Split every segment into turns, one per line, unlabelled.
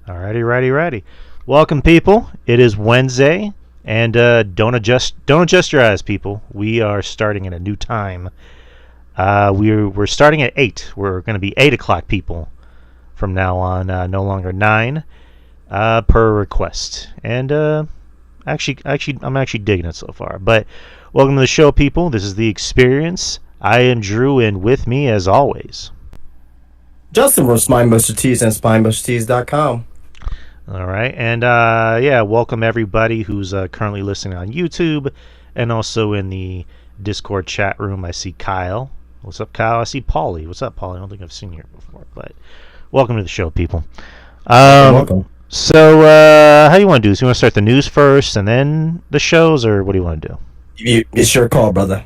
Alrighty. Welcome, people. It is Wednesday, and don't adjust your eyes, people. We are starting at a new time. We're starting at 8. We're going to be 8 o'clock, people, from now on. No longer 9 per request. And actually, I'm actually digging it so far. But welcome to the show, people. This is The Experience. I am Drew, and with me, as always,
Justin from SpineBusterTees and SpineBusterTees.com.
All right, and welcome everybody who's currently listening on YouTube and also in the Discord chat room. I see Kyle. What's up, Kyle? I see Paulie. What's up, Paulie? I don't think I've seen you here before, but welcome to the show, people.
Welcome.
So, how do you want to do this? You want to start the news first and then the shows, or what do you want to do?
It's your call, brother.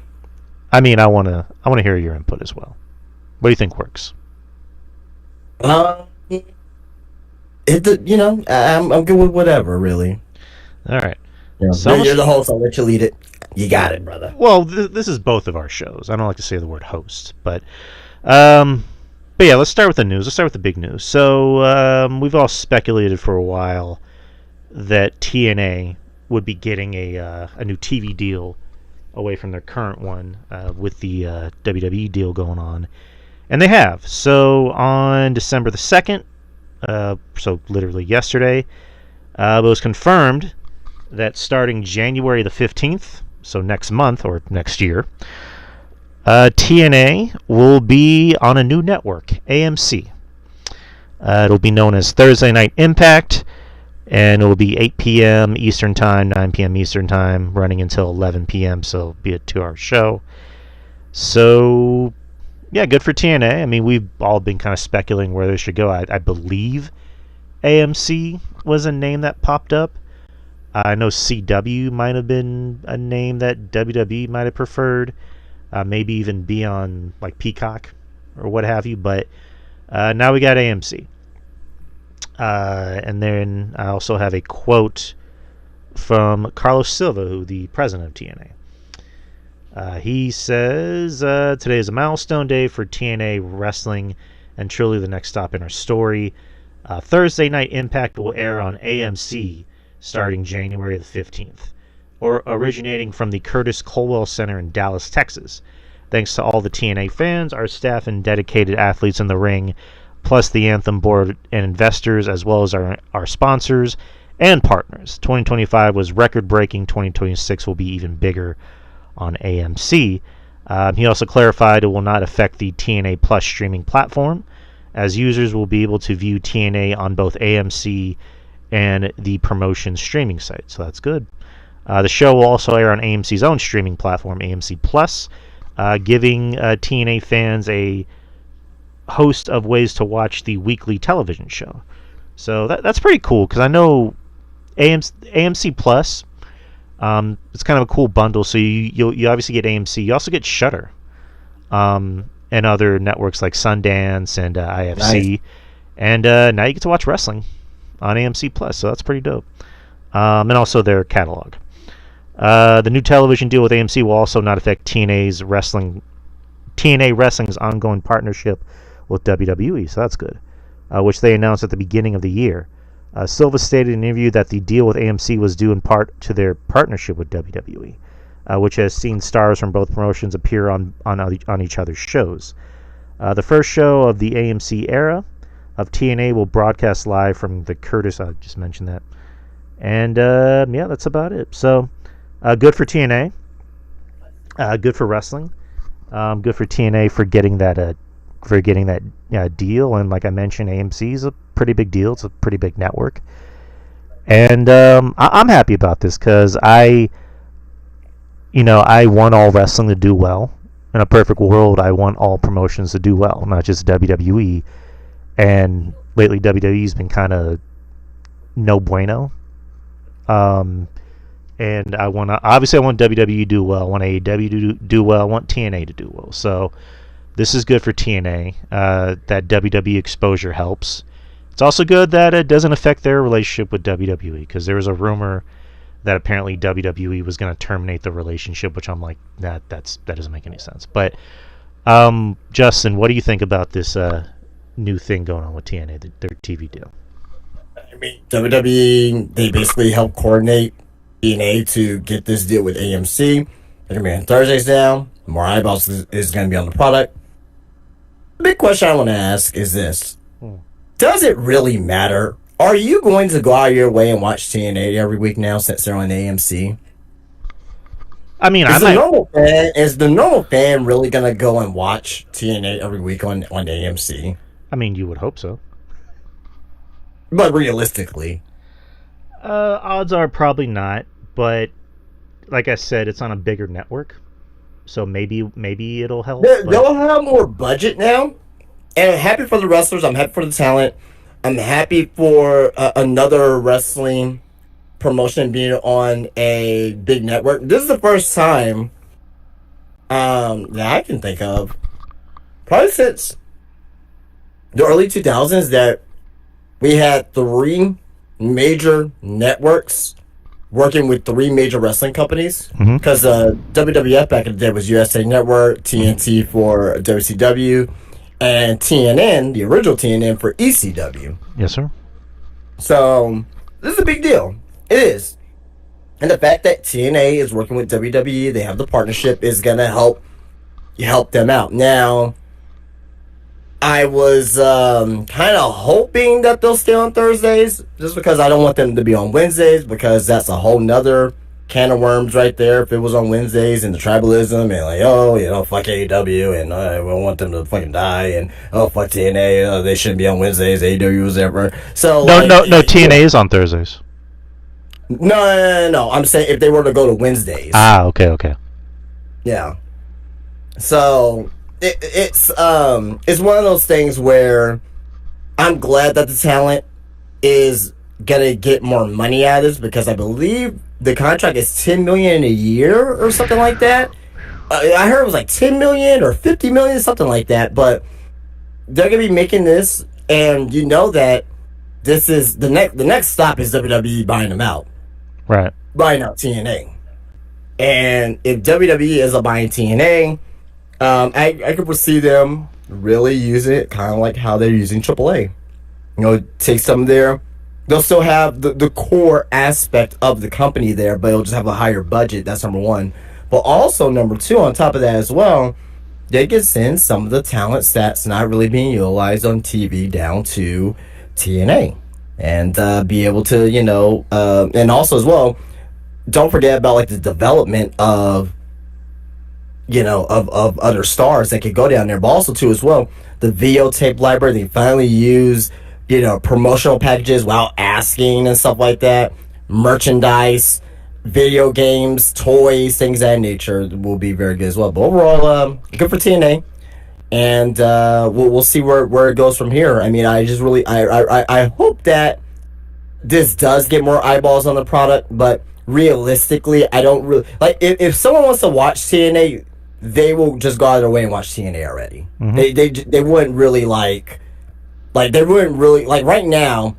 I mean, I want to hear your input as well. What do you think works?
I'm good with whatever, really.
All right.
So you're the host. I'll let you lead it. You got it, brother.
Well, this is both of our shows. I don't like to say the word host, but yeah, let's start with the news. Let's start with the big news. So we've all speculated for a while that TNA would be getting a new TV deal away from their current one with the WWE deal going on, and they have. So on December the 2nd, so literally yesterday, it was confirmed that starting January the 15th, so next month or next year, TNA will be on a new network, AMC. It'll be known as Thursday Night Impact, and it will be 8 p.m. Eastern Time, 9 p.m. Eastern Time, running until 11 p.m., so it'll be a 2-hour show. So, yeah, good for TNA. I mean, we've all been kind of speculating where they should go. I believe AMC was a name that popped up. I know CW might have been a name that WWE might have preferred. Maybe even be on like Peacock or what have you. But now we got AMC. And then I also have a quote from Carlos Silva, who the president of TNA. He says, today is a milestone day for TNA Wrestling and truly the next stop in our story. Thursday Night Impact will air on AMC starting January the 15th, or originating from the Curtis Colwell Center in Dallas, Texas. Thanks to all the TNA fans, our staff, and dedicated athletes in the ring, plus the Anthem board and investors, as well as our sponsors and partners. 2025 was record-breaking. 2026 will be even bigger on AMC. He also clarified it will not affect the TNA Plus streaming platform, as users will be able to view TNA on both AMC and the promotion streaming site, so that's good. The show will also air on AMC's own streaming platform, AMC Plus, giving TNA fans a host of ways to watch the weekly television show. So that's pretty cool, because I know AMC Plus, it's kind of a cool bundle. So you obviously get AMC. You also get Shudder, and other networks like Sundance and IFC. Nice. And now you get to watch wrestling on AMC Plus. So that's pretty dope. And also their catalog. The new television deal with AMC will also not affect TNA Wrestling's ongoing partnership with WWE. So that's good, which they announced at the beginning of the year. Silva stated in an interview that the deal with AMC was due in part to their partnership with WWE, which has seen stars from both promotions appear on each other's shows. The first show of the AMC era of TNA will broadcast live from the Curtis. I just mentioned that. And, yeah, that's about it. So, good for TNA. Good for wrestling. Good for TNA for getting that deal. And like I mentioned, AMC is a pretty big deal. It's a pretty big network. And I'm happy about this because I want all wrestling to do well. In a perfect world, I want all promotions to do well, not just WWE. And lately, WWE's been kind of no bueno. And I want WWE to do well. I want AEW to do well. I want TNA to do well. So this is good for TNA. That WWE exposure helps. It's also good that it doesn't affect their relationship with WWE, because there was a rumor that apparently WWE was going to terminate the relationship, which I'm like, that doesn't make any sense. But Justin, what do you think about this new thing going on with TNA, their TV deal?
I mean, WWE, they basically helped coordinate TNA to get this deal with AMC. They're going to be on Thursdays now. More eyeballs is going to be on the product. The big question I want to ask is this. Does it really matter? Are you going to go out of your way and watch TNA every week now since they're on AMC?
I mean,
Is the normal fan really going to go and watch TNA every week on AMC?
I mean, you would hope so.
But realistically,
odds are probably not. But like I said, it's on a bigger network, so maybe it'll help.
They'll have more budget now, and I'm happy for the wrestlers. I'm happy for the talent. I'm happy for another wrestling promotion being on a big network. This is the first time that I can think of, probably since the early 2000s, that we had 3 major networks working with 3 major wrestling companies. Because WWF back in the day was USA Network, TNT for WCW, and TNN, the original TNN, for ECW.
Yes, sir.
So this is a big deal. It is. And the fact that TNA is working with WWE, they have the partnership, is going to help them out. Now, I was kind of hoping that they'll stay on Thursdays, just because I don't want them to be on Wednesdays, because that's a whole nother can of worms right there. If it was on Wednesdays and the tribalism and like, oh, you know, fuck AEW and we want them to fucking die, and oh, fuck TNA, they shouldn't be on Wednesdays, AEW was ever. So
no, TNA is on Thursdays.
No. I'm saying if they were to go to Wednesdays.
Okay.
Yeah. So it's one of those things where I'm glad that the talent is gonna get more money out of this, because I believe the contract is $10 million a year or something like that. I heard it was like $10 million or $50 million, something like that. But they're gonna be making this, and you know that this is the next stop is WWE buying them out.
Right.
Buying out TNA. And if WWE is a buying TNA, I could foresee them really using it kind of like how they're using AAA. You know, take some of they'll still have the core aspect of the company there, but it'll just have a higher budget. That's number one. But also, number two, on top of that as well, they can send some of the talent that's not really being utilized on TV down to TNA. And be able to, you know, and also as well, don't forget about like the development of, you know, of other stars that could go down there. But also too as well, the videotape library, they finally use, you know, promotional packages without asking and stuff like that. Merchandise, video games, toys, things of that nature will be very good as well. But overall, good for TNA. And we'll see where it goes from here. I mean, I just really I hope that this does get more eyeballs on the product, but realistically, I don't really like if someone wants to watch TNA, they will just go out of their way and watch TNA already. They wouldn't really like they wouldn't really like right now.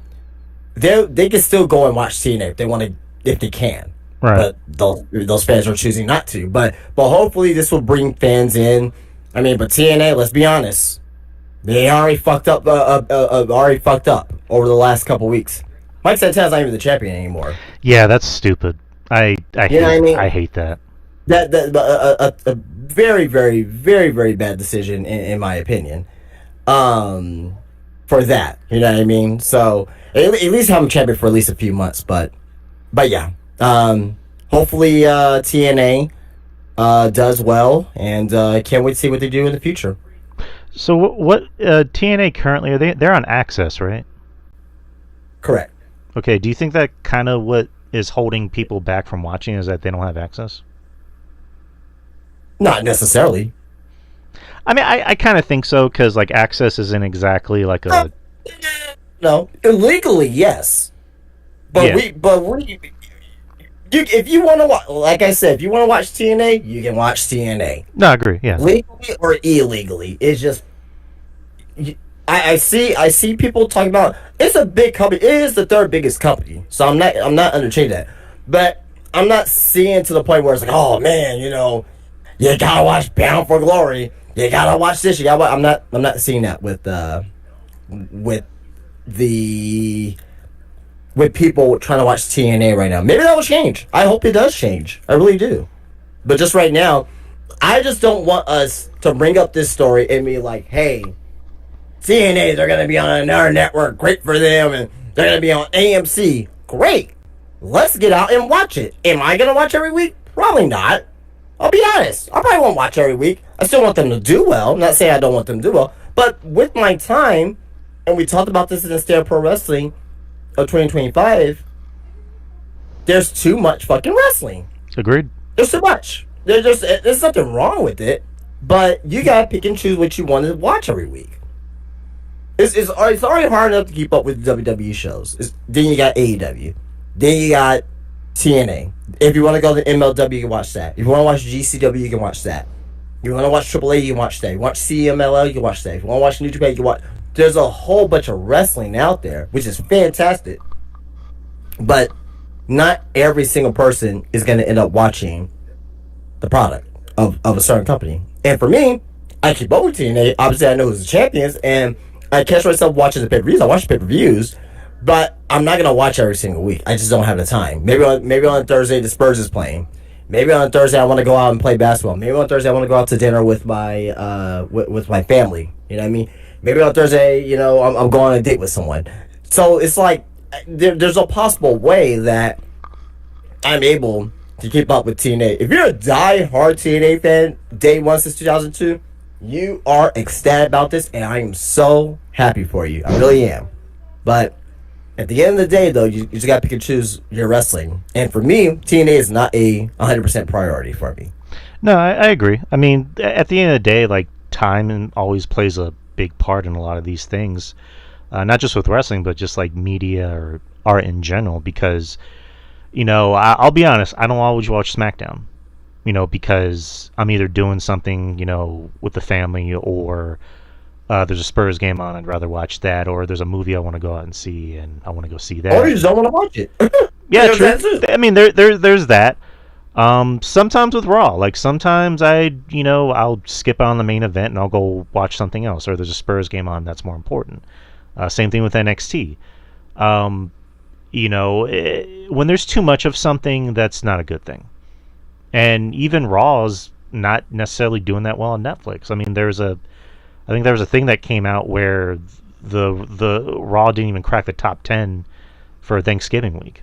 They can still go and watch TNA if they want to, if they can.
Right.
But those fans are choosing not to. But hopefully this will bring fans in. I mean, but TNA, let's be honest, they already fucked up. Already fucked up over the last couple weeks. Mike Santana's not even the champion anymore.
Yeah, that's stupid. I hate that.
A very, very, very, very bad decision in my opinion. For that, you know what I mean? So at least have him champion for at least a few months. But yeah, hopefully TNA does well, and I can't wait to see what they do in the future.
So what TNA currently they're on Access, right?
Correct.
Okay, do you think that kind of what is holding people back from watching is that they don't have access?
Not necessarily.
I mean, I kind of think so, because like Access isn't exactly like a
no, illegally yes, but we if you want to watch, like I said, if you want to watch TNA, you can watch TNA.
No, I agree. Yeah,
legally or illegally, it's just I see people talking about it's a big company. It is the third biggest company, so I'm not understanding that, but I'm not seeing to the point where it's like, oh man, you know, you gotta watch Bound for Glory. You gotta watch this. You gotta watch. I'm not seeing that with the with people trying to watch TNA right now. Maybe that will change. I hope it does change. I really do. But just right now, I just don't want us to bring up this story and be like, hey, TNA, they're going to be on another network. Great for them. And they're going to be on AMC. Great. Let's get out and watch it. Am I going to watch every week? Probably not. I'll be honest. I probably won't watch every week. I still want them to do well. I'm not saying I don't want them to do well. But with my time, and we talked about this in the State of Pro Wrestling of 2025, there's too much fucking wrestling.
Agreed.
There's too much. There's nothing wrong with it, but you gotta pick and choose what you want to watch every week. It's already hard enough to keep up with WWE shows. Then you got AEW. Then you got TNA. If you want to go to MLW, you can watch that. If you want to watch GCW, you can watch that. If you want to watch AAA, you can watch that. If you watch CMLL, you can watch that. If you want to watch New Japan, you can watch. There's a whole bunch of wrestling out there, which is fantastic. But not every single person is going to end up watching the product of a certain company. And for me, I keep up with TNA. Obviously, I know who's the champions, and I catch myself watching the pay-per-views. I watch the pay-per-views, but I'm not going to watch every single week. I just don't have the time. Maybe on Thursday, the Spurs is playing. Maybe on Thursday, I want to go out and play basketball. Maybe on Thursday, I want to go out to dinner with my with my family. You know what I mean? Maybe on Thursday, you know, I'm going on a date with someone. So it's like there's a possible way that I'm able to keep up with TNA. If you're a die-hard TNA fan, day one since 2002, you are ecstatic about this, and I am so happy for you. I really am. But at the end of the day, though, you just got to pick and choose your wrestling. And for me, TNA is not a 100% priority for me.
No, I agree. I mean, at the end of the day, like, time always plays a big part in a lot of these things. Not just with wrestling, but just like media or art in general, because, you know, I'll be honest, I don't always watch SmackDown, you know, because I'm either doing something, you know, with the family, or there's a Spurs game on, I'd rather watch that, or there's a movie I want to go out and see, and I want to go see that.
Or you just don't want to watch it.
Yeah, true. I mean, there's that. Sometimes with Raw, like sometimes I'll skip on the main event and I'll go watch something else, or there's a Spurs game on that's more important. Same thing with NXT. You know, when there's too much of something, that's not a good thing. And even Raw's not necessarily doing that well on Netflix. I mean, I think there was a thing that came out where the Raw didn't even crack the top 10 for Thanksgiving week.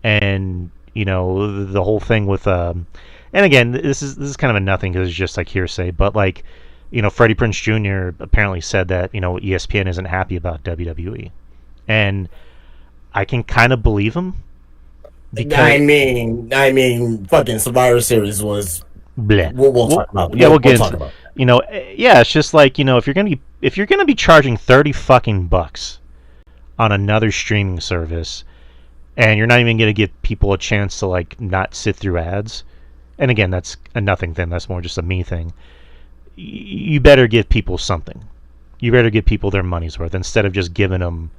And, you know, the whole thing with and again, this is kind of a nothing because it's just like hearsay, but like, you know, Freddie Prinze Jr. apparently said that, you know, ESPN isn't happy about WWE. And I can kind of believe him.
I mean, fucking Survivor Series was.
Bleh.
We'll talk about it.
Yeah, we'll get into it. You know, yeah, it's just like, you know, if you're gonna be charging $30 on another streaming service, and you're not even gonna give people a chance to like not sit through ads, and again, that's a nothing thing. That's more just a me thing. You better give people something. You better give people their money's worth instead of just giving them,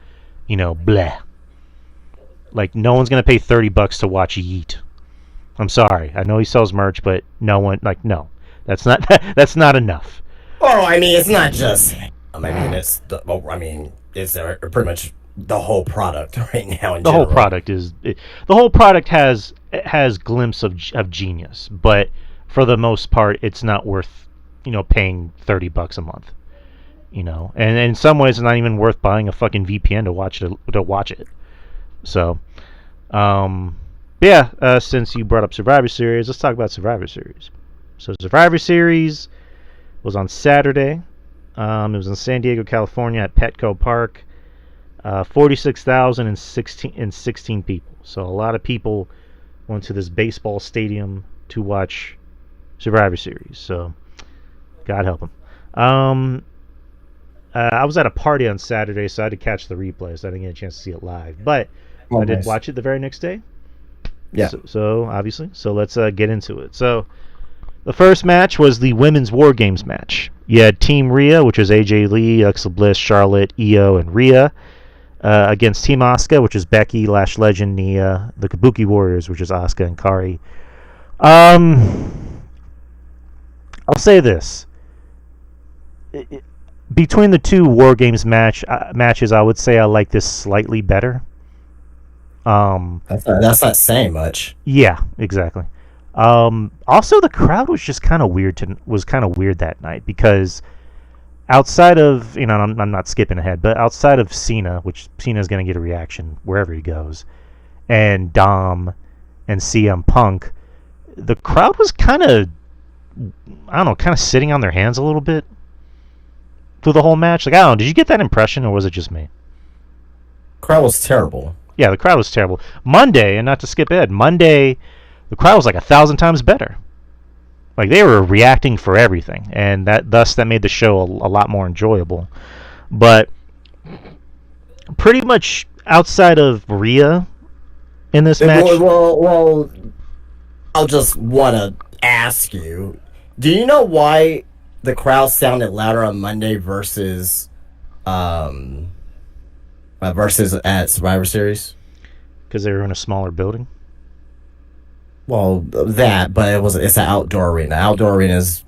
you know, bleh. Like, no one's gonna pay $30 to watch Yeet. I'm sorry. I know he sells merch, but no one, like, no, that's not enough.
Oh, I mean, it's not just. I mean, it's pretty much the whole product right now. In
the
general.
The whole product has glimpse of genius, but for the most part, it's not worth, you know, paying $30 a month. You know, and in some ways, it's not even worth buying a fucking VPN to watch it. So, yeah. Since you brought up Survivor Series, let's talk about Survivor Series. So, Survivor Series was on Saturday. It was in San Diego, California, at Petco Park. 46,016 people. So a lot of people went to this baseball stadium to watch Survivor Series. So, God help them. I was at a party on Saturday, so I had to catch the replay, so I didn't get a chance to see it live. But I did watch it the very next day.
Yeah.
So obviously. So let's get into it. So the first match was the Women's War Games match. You had Team Rhea, which was AJ Lee, Alexa Bliss, Charlotte, Io, and Rhea, against Team Asuka, which is Becky, Lash Legend, Nia, the Kabuki Warriors, which is Asuka and Kari. I'll say this. Between the two War Games matches, I would say I like this slightly better.
That's not saying much.
Yeah, exactly. Also, the crowd was just kind of weird. Was kind of weird that night because outside of I'm not skipping ahead, but outside of Cena, which Cena's going to get a reaction wherever he goes, and Dom and CM Punk, the crowd was kind of kind of sitting on their hands a little bit through the whole match. Like, I don't know, did you get that impression or was it just me?
Crowd was terrible.
Yeah, the crowd was terrible. Monday, and not to skip ahead, Monday, the crowd was like 1,000 times better. Like, they were reacting for everything, and that made the show a lot more enjoyable. But pretty much outside of Rhea in this match.
Well, I'll just want to ask you, do you know why the crowd sounded louder on Monday versus at Survivor Series?
Because they were in a smaller building.
Well, but it's an outdoor arena. Outdoor arenas,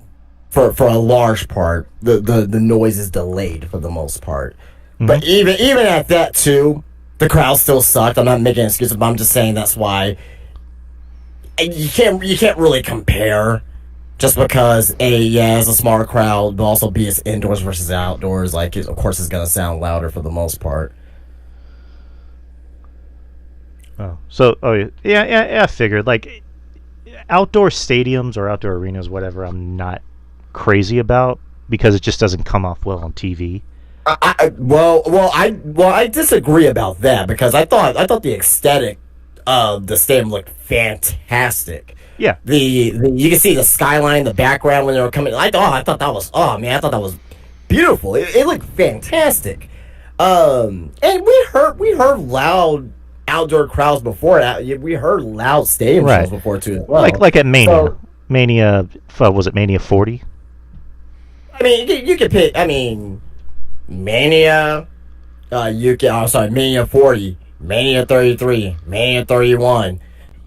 for a large part, the noise is delayed for the most part. Mm-hmm. But even at that too, the crowd still sucked. I'm not making excuses, but I'm just saying that's why you can't really compare. Just because it's a smaller crowd, but also B, it's indoors versus outdoors. Like, of course, it's gonna sound louder for the most part.
I figured, like, outdoor stadiums or outdoor arenas, whatever, I'm not crazy about because it just doesn't come off well on TV.
I disagree about that because I thought the aesthetic of the stadium looked fantastic.
Yeah,
the you can see the skyline in the background when they were coming. I thought that was beautiful. It looked fantastic. And we heard loud outdoor crowds before that. We heard loud stadium shows before too as well.
Like at Mania. Mania, was it Mania 40?
I mean, you could pick. I mean, Mania. Mania 40, Mania 33, Mania 31,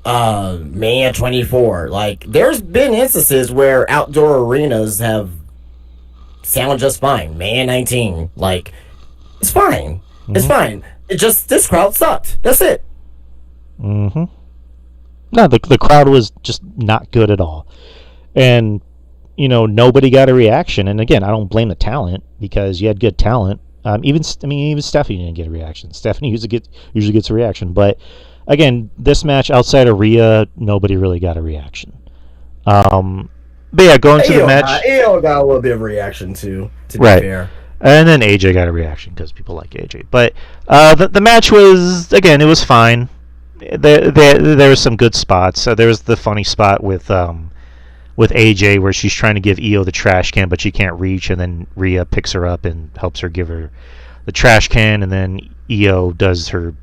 Mania 24. Like, there's been instances where outdoor arenas have sound just fine. Mania 19, like, it's fine. Mm-hmm. It's fine. It just, this crowd sucked. That's it.
Mm-hmm. No, the crowd was just not good at all. And, nobody got a reaction. And again, I don't blame the talent because you had good talent. Even Stephanie didn't get a reaction. Stephanie usually gets a reaction. But, again, this match outside of Rhea, nobody really got a reaction. But yeah, going to the match...
AO got a little bit of a reaction, too, to be fair.
And then AJ got a reaction because people like AJ. But the match was, again, it was fine. There were some good spots. There was the funny spot with AJ where she's trying to give Io the trash can, but she can't reach, and then Rhea picks her up and helps her give her the trash can, and then Io does her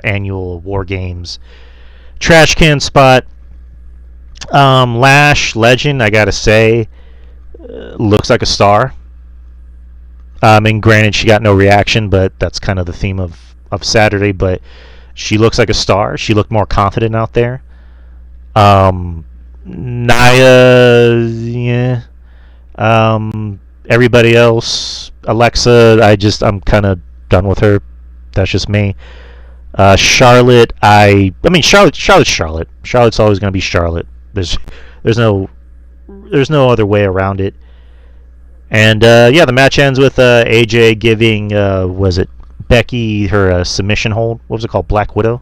annual War Games trash can spot. Lash Legend, I gotta say, looks like a star. And granted, she got no reaction, but that's kind of the theme of Saturday. But she looks like a star. She looked more confident out there. Nia, yeah. Everybody else, Alexa, I'm kind of done with her. That's just me. Charlotte, Charlotte's Charlotte. Charlotte's always going to be Charlotte. There's no other way around it. And the match ends with AJ giving was it Becky her submission hold? What was it called? Black Widow.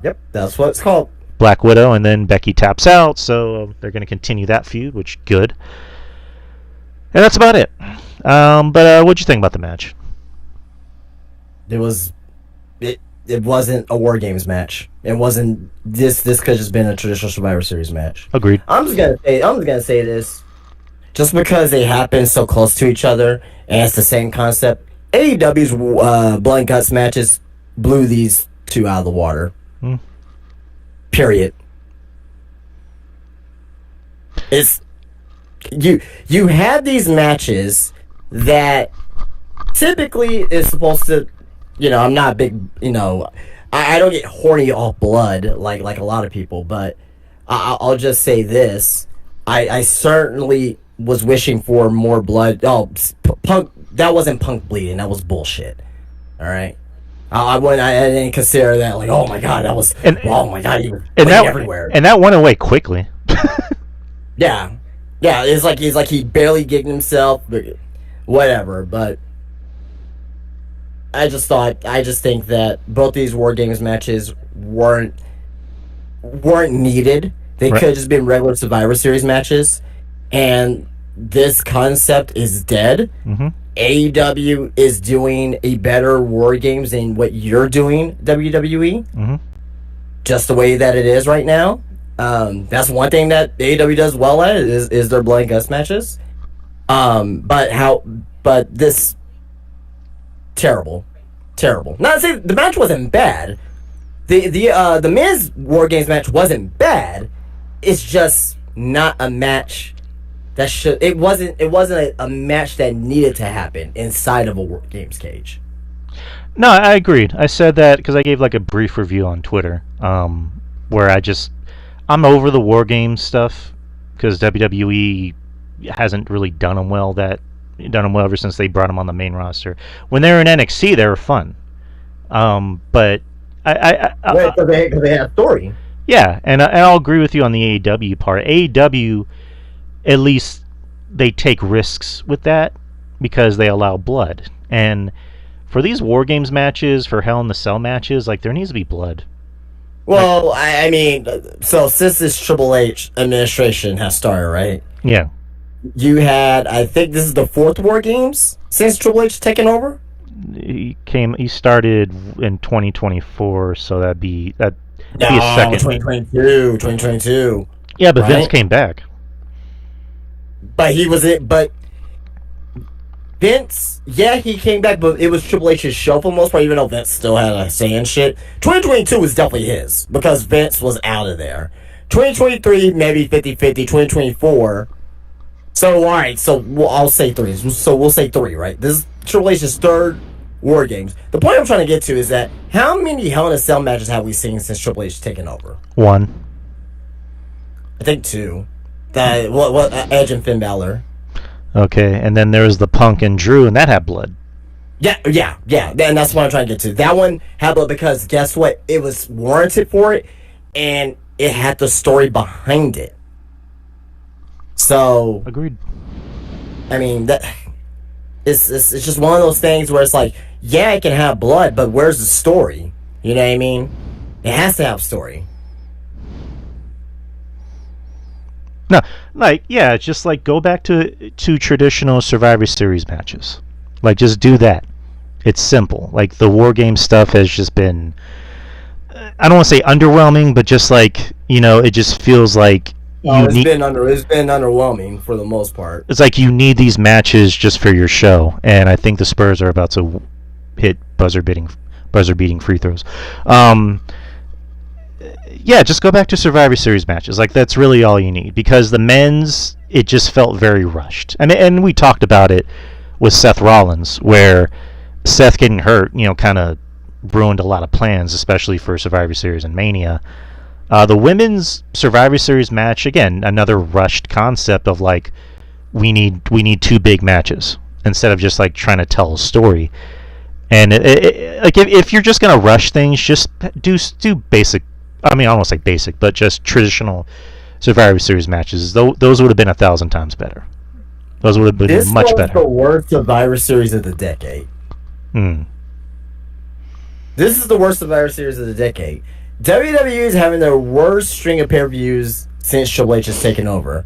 Yep, that's what it's called.
Black Widow, and then Becky taps out, so they're going to continue that feud, which good. And that's about it. But what'd you think about the match?
It wasn't a War Games match. It wasn't this could have just been a traditional Survivor Series match.
Agreed.
I'm just gonna say this. Just because they happen so close to each other and it's the same concept, AEW's Blood and Guts matches blew these two out of the water. Period. It's you have these matches that typically is supposed to, I'm not a big, I don't get horny off blood like a lot of people, but I'll just say this. I certainly was wishing for more blood. Oh, Punk, that wasn't Punk bleeding. That was bullshit. All right? I didn't consider that like, oh my god, that was, oh my god, he was everywhere.
And that went away quickly.
Yeah, yeah. It's like he barely gigged himself, but whatever. But I just think that both these War Games matches weren't needed. They could have just been regular Survivor Series matches, and this concept is dead.
Mm-hmm.
AEW is doing a better War Games than what you're doing, WWE.
Mm-hmm.
Just the way that it is right now. That's one thing that AEW does well at is their blood and guts matches. But this terrible. Not to say the match wasn't bad. The Miz War Games match wasn't bad. It's just not a match that should. It wasn't a match that needed to happen inside of a War Games cage.
No, I agreed. I said that because I gave like a brief review on Twitter, where I'm over the War Games stuff because WWE hasn't really done them well ever since they brought them on the main roster. When they were in NXT, they were fun, but
because they had story.
Yeah, and I'll agree with you on the AEW part. AEW, at least they take risks with that because they allow blood. And for these War Games matches, for Hell in the Cell matches, like there needs to be blood.
Well, I mean, so since this Triple H administration has started, right?
Yeah.
You had, I think this is the 4th War Games since Triple H taken over?
He started in 2024, so that'd be a second.
2022.
Yeah, but
right?
Vince came back.
But Vince, yeah, he came back, but it was Triple H's show for the most part, even though Vince still had a say in shit. 2022 was definitely his, because Vince was out of there. 2023, maybe 50-50. 2024. So, alright, I'll say 3. So, we'll say 3, right? This is Triple H's 3rd War Games. The point I'm trying to get to is that how many Hell in a Cell matches have we seen since Triple H taken over?
1.
I think 2. Edge and Finn Balor.
Okay, and then there was the Punk and Drew, and that had blood.
Yeah, and that's what I'm trying to get to. That one had blood because guess what? It was warranted for it, and it had the story behind it. So
agreed.
I mean that it's just one of those things where it's like, yeah, it can have blood, but where's the story? You know what I mean? It has to have story.
No, like, yeah, it's just like go back to traditional Survivor Series matches. Like, just do that. It's simple. Like, the War Game stuff has just been, I don't want to say underwhelming, but just like, it just feels like
it's been underwhelming for the most part.
It's like you need these matches just for your show, and I think the Spurs are about to hit buzzer beating free throws. Yeah, just go back to Survivor Series matches. Like, that's really all you need. Because the men's, it just felt very rushed. And we talked about it with Seth Rollins, where Seth getting hurt, kind of ruined a lot of plans, especially for Survivor Series and Mania. The women's Survivor Series match, again, another rushed concept of, like, we need 2 big matches instead of just, like, trying to tell a story. And, like, if you're just going to rush things, just do basic, I mean, I don't want to say basic, but just traditional Survivor Series matches. Those would have been 1,000 times better. Those would have been much better.
This was the worst Survivor Series of the decade. This is the worst Survivor Series of the decade. WWE is having their worst string of pay-per-views since Triple H has taken over.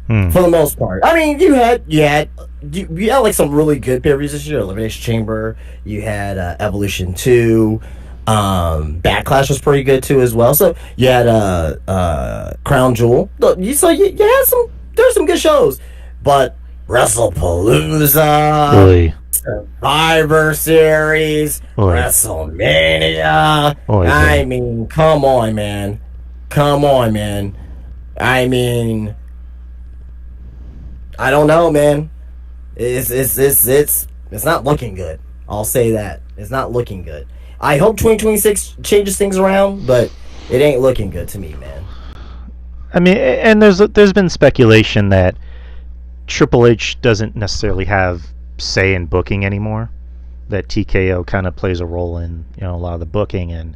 For the most part. I mean, you had like some really good pay-per-views this year. Elimination Chamber. You had Evolution 2. Backlash was pretty good too as well. So you had Crown Jewel. You had there's some good shows. But WrestlePalooza,
Oy.
Survivor Series,
Oy.
WrestleMania.
Oy,
I mean, come on, man. I mean, I don't know, man. It's not looking good. I'll say that. It's not looking good. I hope 2026 changes things around, but it ain't looking good to me, man.
I mean, and there's been speculation that Triple H doesn't necessarily have say in booking anymore. that TKO kind of plays a role in, a lot of the booking. And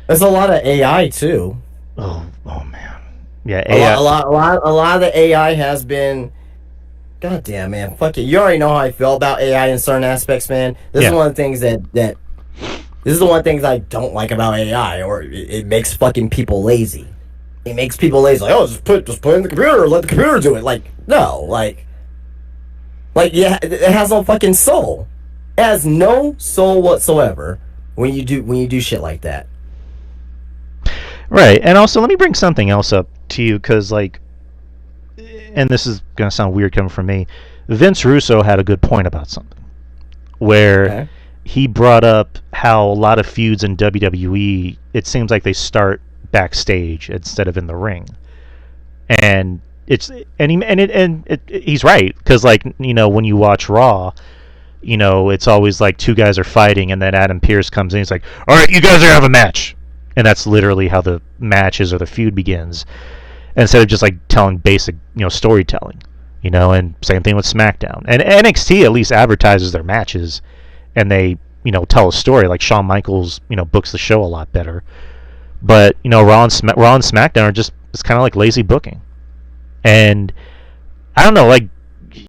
There's a lot of AI too.
oh man, yeah,
A
AI.
lot of the AI has been. God damn, man, fuck it. You already know how I feel about AI in certain aspects, man. This is
Yeah.
one of the things that this is the one things I don't like about AI, or it makes fucking people lazy. It makes people lazy. Like, oh, just put it in the computer, let the computer do it. Like, no, yeah, it has no fucking soul. It has no soul whatsoever when you do shit like that.
Right, and also let me bring something else up to you, because and this is gonna sound weird coming from me. Vince Russo had a good point about something, where
Okay.
he brought up how a lot of feuds in WWE, it seems like they start backstage instead of in the ring, and he's right, because when you watch Raw, it's always like two guys are fighting, and then Adam Pearce comes in, he's like, all right, you guys are have a match, and that's literally how the matches or the feud begins, instead of just like telling basic storytelling, and same thing with SmackDown. And NXT at least advertises their matches, and they tell a story. Like Shawn Michaels books the show a lot better, but Raw and SmackDown are just, it's kind of like lazy booking. And I don't know, like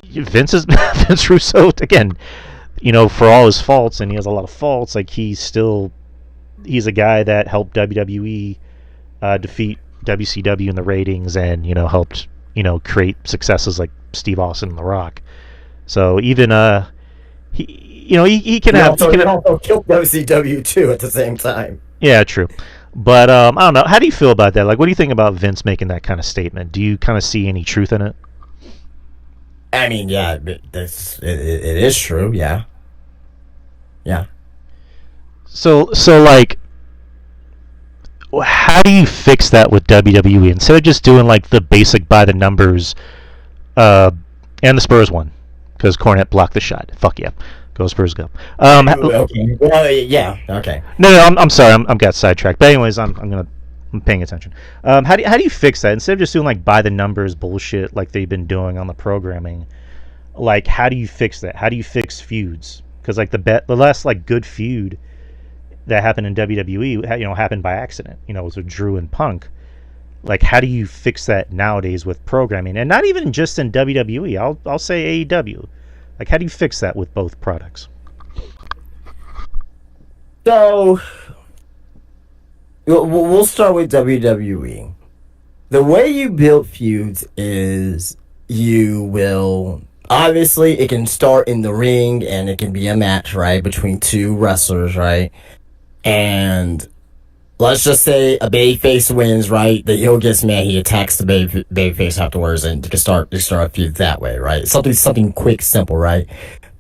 Vince Russo again, for all his faults, and he has a lot of faults, like he's a guy that helped WWE defeat WCW in the ratings, and helped create successes like Steve Austin and The Rock. So even he can have,
He also killed WCW too at the same time.
yeah, true. But I don't know. How do you feel about that? Like, what do you think about Vince making that kind of statement? Do you kind of see any truth in it?
I mean, yeah, it is true. Yeah, yeah.
So like, how do you fix that with WWE instead of just doing like the basic by the numbers? And the Spurs won because Cornette blocked the shot. Fuck yeah, go Spurs, go.
Okay. Well, yeah. Okay.
No, I'm sorry, I'm got sidetracked. But anyways, I'm paying attention. How do you fix that instead of just doing like by the numbers bullshit like they've been doing on the programming? Like, how do you fix that? How do you fix feuds? Because like the last like good feud that happened in WWE, happened by accident. It was with Drew and Punk. Like, how do you fix that nowadays with programming, and not even just in WWE? I'll say AEW. Like, how do you fix that with both products?
So we'll start with WWE. The way you build feuds is you will obviously it can start in the ring and it can be a match, right, between two wrestlers, right? And let's just say a babyface wins, right? The heel gets mad, he attacks the babyface afterwards, and you can start a feud that way, right? Something quick, simple, right?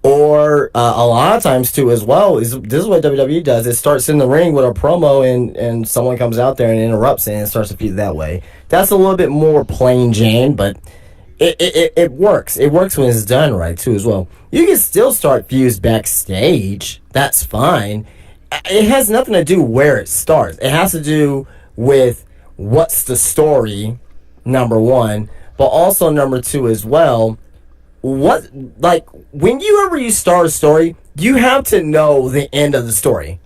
Or a lot of times too, as well, this is what WWE does. It starts in the ring with a promo, and someone comes out there and interrupts it, and it starts a feud that way. That's a little bit more plain Jane, but it works. It works when it's done right too, as well. You can still start feuds backstage. That's fine. It has nothing to do where it starts. It has to do with what's the story, number one, but also number two as well. When you start a story, you have to know the end of the story.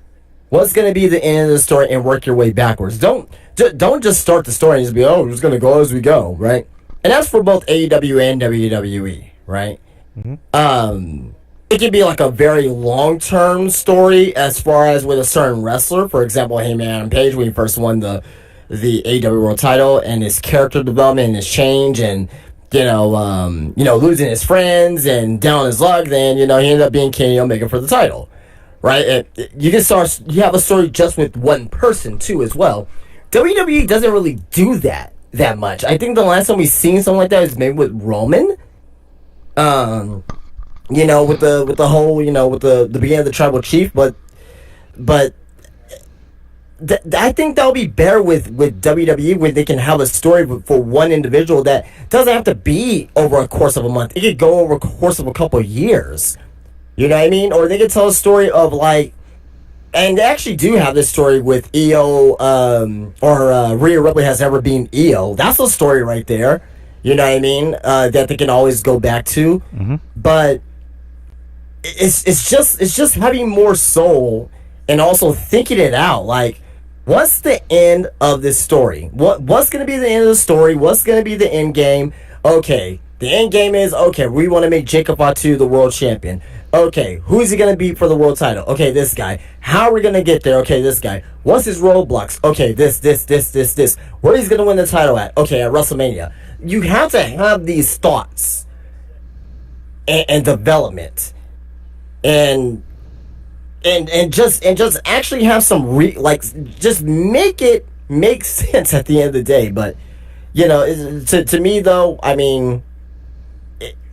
What's going to be the end of the story, and work your way backwards. Don't just start the story and just be, we're just going to go as we go, right? And that's for both AEW and WWE, right?
Mm-hmm.
It can be like a very long-term story as far as with a certain wrestler. For example, Heyman Adam Page, when he first won the AEW World Title, and his character development and his change, and losing his friends and down his luck, then he ended up being Kenny Omega for the title, right? And you have a story just with one person too, as well. WWE doesn't really do that much. I think the last time we've seen something like that is maybe with Roman. With the whole, with the beginning of the Tribal Chief, but I think that'll be better with WWE, where they can have a story for one individual that doesn't have to be over a course of a month. It could go over a course of a couple of years. You know what I mean? Or they could tell a story of like, and they actually do have this story with EO, or Rhea Ripley has never been EO. That's a story right there. You know what I mean? That they can always go back to.
Mm-hmm.
But it's just having more soul and also thinking it out. Like, what's the end of this story? What's going to be the end of the story? What's going to be the end game? Okay, the end game is, okay, we want to make Jacob Fatu the world champion. Okay, who's he going to beat for the world title? Okay, this guy. How are we going to get there? Okay, this guy. What's his roadblocks? Okay, this. Where he's going to win the title at? Okay, at WrestleMania. You have to have these thoughts and development, and just actually have some just make it make sense at the end of the day. But to me though, I mean,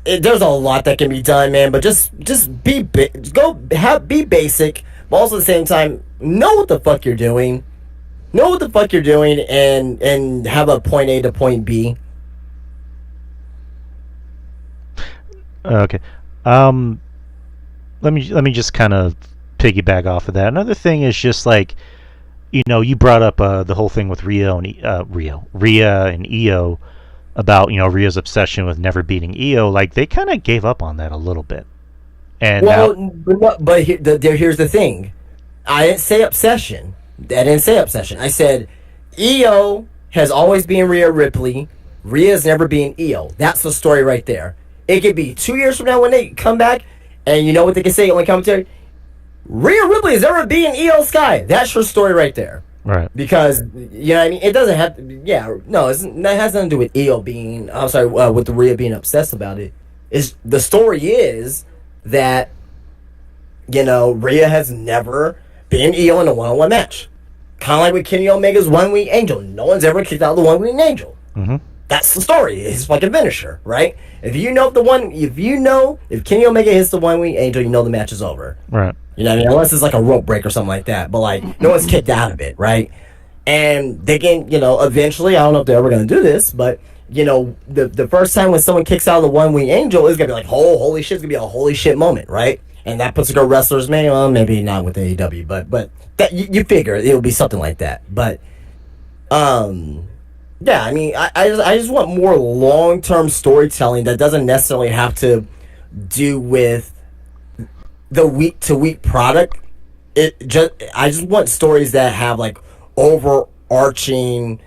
there's a lot that can be done, man. But just be be basic, but also at the same time know what the fuck you're doing. Know what the fuck you're doing, and have a point A to point B.
Okay. Let me just kind of piggyback off of that. Another thing is just like, you brought up the whole thing with Rhea and Io about Rhea's obsession with never beating Io. Like, they kind of gave up on that a little bit. And
here's the thing. I didn't say obsession. I said Io has always been Rhea Ripley. Rhea's never been Io. That's the story right there. It could be 2 years from now when they come back, and you know what they can say on commentary? Rhea Ripley has never been Io Sky. That's your story right there.
Right.
Because, you know what I mean? It doesn't have to, that has nothing to do with Io being, with Rhea being obsessed about it. The story is that, Rhea has never been Io in a one-on-one match. Kind of like with Kenny Omega's one-wing angel. No one's ever kicked out the one-wing angel.
Mm-hmm.
That's the story. His fucking finisher, right? If Kenny Omega hits the one-wing angel, you know the match is over.
Right.
You know what I mean? Unless it's like a rope break or something like that. But like, no one's kicked out of it, right? And they can, eventually, I don't know if they're ever going to do this, but, the first time when someone kicks out of the one-wing angel is going to be like, holy shit, it's going to be a holy shit moment, right? And that puts a girl wrestlers, maybe not with AEW, but that you figure it'll be something like that. But, yeah, I mean, I just want more long-term storytelling that doesn't necessarily have to do with the week-to-week product. I just want stories that have like overarching,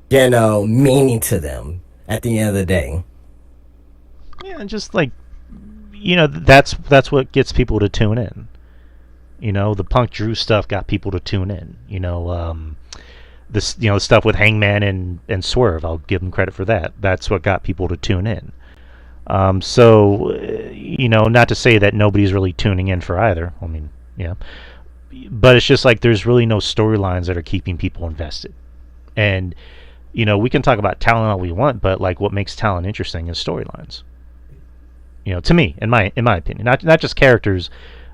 meaning to them at the end of the day.
Yeah, and just like, that's what gets people to tune in. The Punk Drew stuff got people to tune in. This, stuff with Hangman and Swerve, I'll give them credit for that. That's what got people to tune in. So, not to say that nobody's really tuning in for either. I mean, yeah. But it's just like there's really no storylines that are keeping people invested. And, we can talk about talent all we want, but like what makes talent interesting is storylines. To me, in my opinion, not just characters,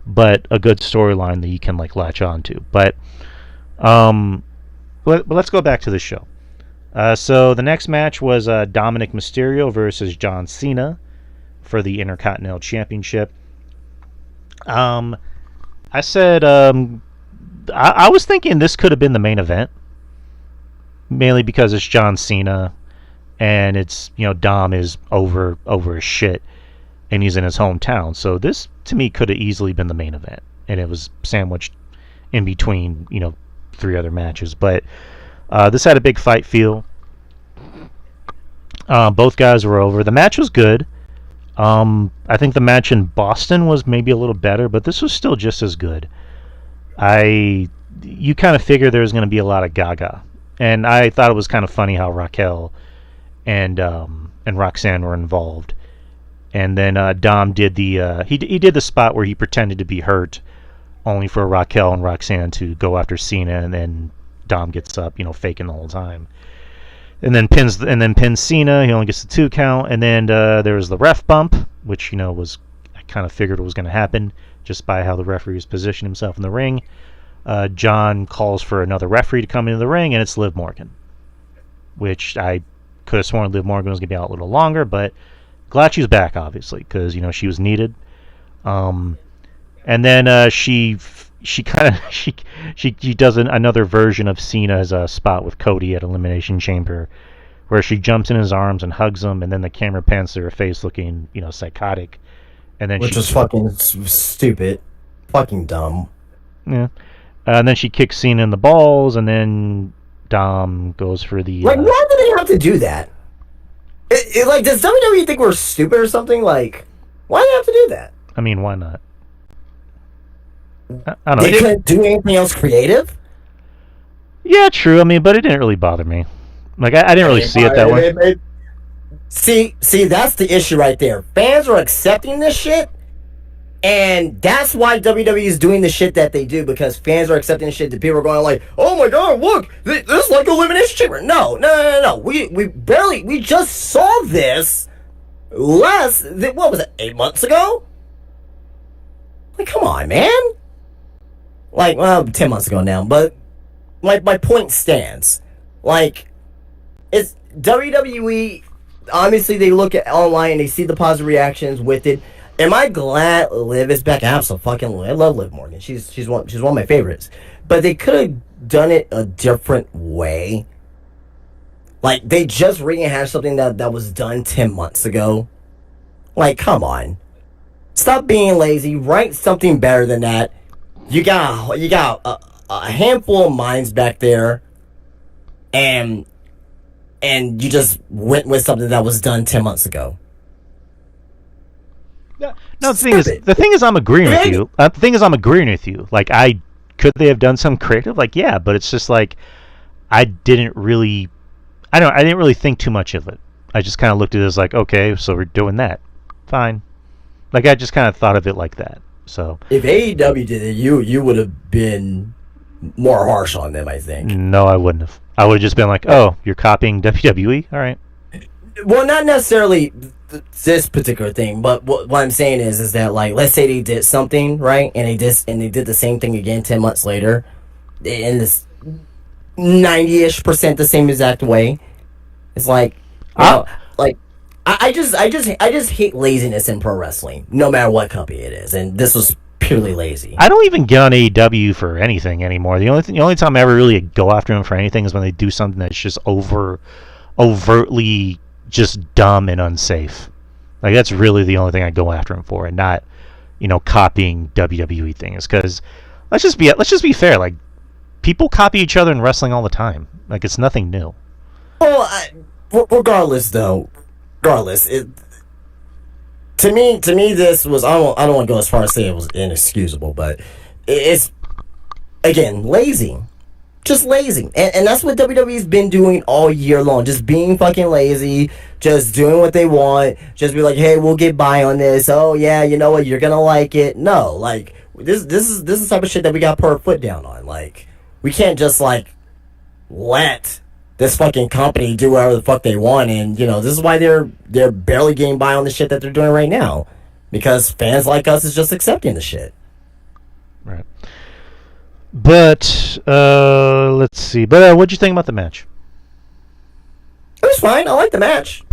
but a good storyline that you can like latch on to. But let's go back to the show. So the next match was Dominic Mysterio versus John Cena for the Intercontinental Championship. I said I was thinking this could have been the main event, mainly because it's John Cena, and it's Dom is over his shit, and he's in his hometown. So this to me could have easily been the main event, and it was sandwiched in between 3 other matches. But this had a big fight feel. Both guys were over. The match was good. I think the match in Boston was maybe a little better, but this was still just as good. You kind of figure there was going to be a lot of gaga, and I thought it was kind of funny how Raquel and Roxanne were involved. And then Dom did he did the spot where he pretended to be hurt, only for Raquel and Roxanne to go after Cena, and then Dom gets up, faking the whole time, and then pins Cena. He only gets the 2 count, and then there was the ref bump, which was I kind of figured was going to happen just by how the referee has positioned himself in the ring. John calls for another referee to come into the ring, and it's Liv Morgan, which I could have sworn Liv Morgan was going to be out a little longer, but glad she's back, obviously, because she was needed. And then she does another version of Cena's spot with Cody at Elimination Chamber, where she jumps in his arms and hugs him, and then the camera pans to her face looking psychotic, and then
Which was fucking stupid. Fucking dumb.
Yeah. And then she kicks Cena in the balls, and then Dom goes for the...
Like, why do they have to do that? Like, does WWE think we're stupid or something? Like, why do they have to do that?
I mean, why not? I don't know.
They couldn't do anything else creative?
Yeah, true. I mean, but it didn't really bother me. Like, I didn't really see it that way.
See, that's the issue right there. Fans are accepting this shit, and that's why WWE is doing the shit that they do, because fans are accepting the shit that people are going like, oh my god, look, this is like Elimination Chamber. No. We just saw this what was it, 8 months ago? Like, come on, man. Like, well, 10 months ago now, but my point stands. Like, it's WWE. Obviously, they look at online and they see the positive reactions with it. Am I glad Liv is back? Absolutely. I love Liv Morgan. She's one of my favorites. But they could have done it a different way. Like, they just rehashed something that was done 10 months ago. Like, come on. Stop being lazy. Write something better than that. You got a handful of minds back there, and you just went with something that was done 10 months ago.
No, the thing is, I'm agreeing with you. The thing is, I'm agreeing with you. Like, could they have done some creative? Like, yeah, but it's just like, I didn't really think too much of it. I just kind of looked at it as like, okay, so we're doing that. Fine. Like, I just kind of thought of it like that. So
if AEW did it, you would have been more harsh on them, I think.
No, I wouldn't have. I would have just been like, oh, you're copying WWE? All right.
Well, not necessarily this particular thing, but what I'm saying is that, like, let's say they did something, right, and they did the same thing again 10 months later, in this 90-ish% the same exact way. It's like, I just hate laziness in pro wrestling, no matter what company it is, and this was purely lazy.
I don't even get on AEW for anything anymore. The only time I ever really go after them for anything is when they do something that's just overtly just dumb and unsafe. Like, that's really the only thing I go after them for, and not, copying WWE things. Because let's just be fair. Like, people copy each other in wrestling all the time. Like, it's nothing new.
Well, regardless, to me, this was, I don't want to go as far as say it was inexcusable, but it's, again, lazy. Just lazy. And that's what WWE's been doing all year long. Just being fucking lazy, just doing what they want, just be like, hey, we'll get by on this. Oh yeah, you know what, you're gonna like it. No, like, this is the type of shit that we got to put our foot down on. Like, we can't just, like, let this fucking company do whatever the fuck they want, and this is why they're barely getting by on the shit that they're doing right now, because fans like us is just accepting the shit.
Right. But let's see. But what'd you think about the match?
It was fine. I like the match.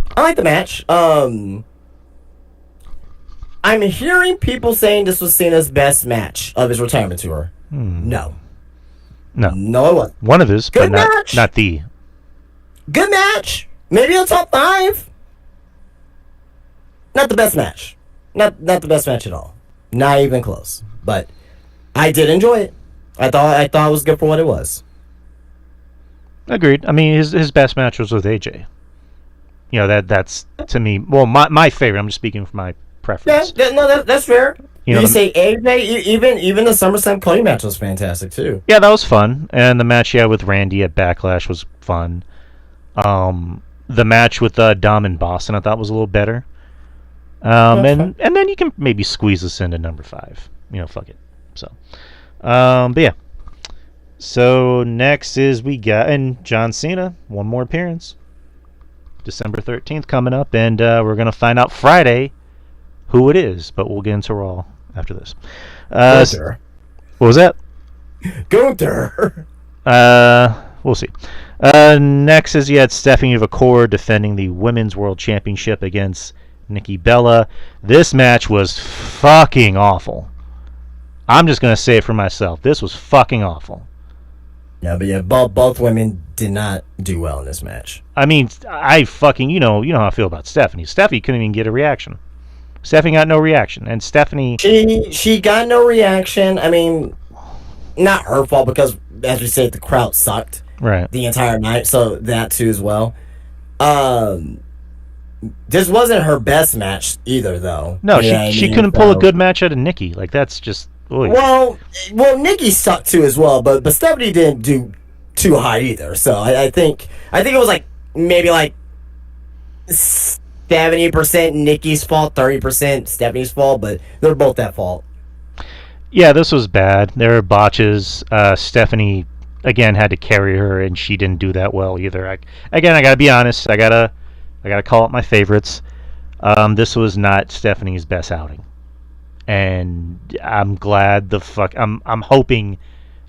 I'm hearing people saying this was Cena's best match of his retirement tour. No, it wasn't.
One of his,
good
but
match.
Not the.
Good match. Maybe a top 5. Not the best match. Not the best match at all. Not even close. But I did enjoy it. I thought it was good for what it was.
Agreed. I mean, his best match was with AJ. That's to me. Well, my favorite. I'm just speaking from my preference.
Yeah, that's fair. You say AJ. Even the SummerSlam Cody match was fantastic too.
Yeah, that was fun. And the match he had with Randy at Backlash was fun. The match with Dom and Boston, I thought, was a little better. And then you can maybe squeeze this into number 5. Fuck it. So, but yeah. So next is we got John Cena, one more appearance, December 13th coming up, and we're gonna find out Friday who it is. But we'll get into Raw after this.
Gunther.
What was that?
Gunther.
We'll see. Next is you had Stephanie VAQUER defending the Women's World Championship against Nikki Bella. This match was fucking awful. I'm just going to say it for myself. This was fucking awful.
Yeah, but yeah, both women did not do well in this match.
I mean, I fucking, you know how I feel about Stephanie. Stephanie couldn't even get a reaction. Stephanie got no reaction, and Stephanie.
She got no reaction. I mean, not her fault because, as we said, the crowd sucked
Right.
the entire night, so that too as well. Um, this wasn't her best match either, though.
No,
You know what I
she
mean?
couldn't pull a
So-
good match out of Nikki. Like that's just. Oy.
Well, Nikki sucked too as well, but Stephanie didn't do too high either. So I think it was like maybe like 70% Nikki's fault, 30% Stephanie's fault, but they're both at fault.
Yeah, this was bad. There were botches. Stephanie again had to carry her, and she didn't do that well either. I gotta be honest. I gotta call it my favorites. This was not Stephanie's best outing, and I'm glad I'm hoping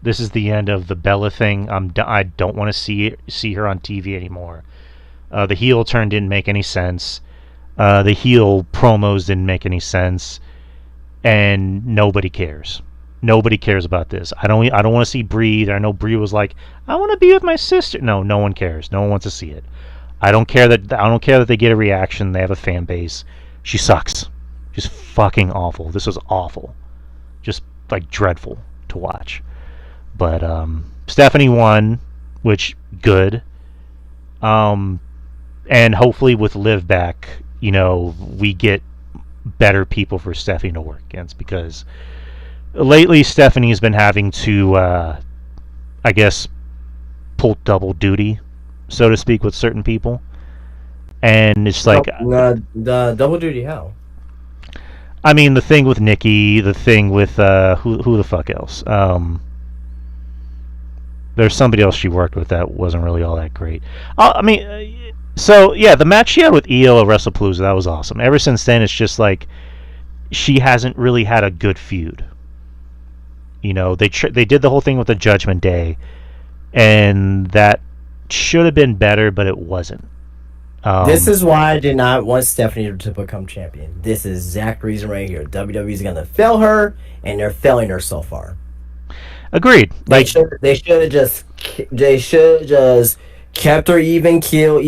this is the end of the Bella thing. I don't want to see her on TV anymore. The heel turn didn't make any sense. The heel promos didn't make any sense, and nobody cares. Nobody cares about this. I don't want to see Bree. I know Bree was like, I want to be with my sister. No one cares. No one wants to see it. I don't care that they get a reaction. They have a fan base. She sucks. She's fucking awful. This was awful. Just like dreadful to watch. But Stephanie won, which good. And hopefully with Liv back, we get better people for Stephanie to work against, because lately Stephanie's been having to, I guess, pull double duty, so to speak, with certain people. And it's like...
the double duty, how?
I mean, the thing with Nikki, the thing with, who the fuck else? There's somebody else she worked with that wasn't really all that great. So, yeah, the match she had with EO at WrestlePalooza, that was awesome. Ever since then, it's just like she hasn't really had a good feud. They did the whole thing with the Judgment Day, and that should have been better, but it wasn't.
This is why I did not want Stephanie to become champion. This is exact reason right here. WWE's going to fail her, and they're failing her so far.
Agreed.
They should have just kept her even keel.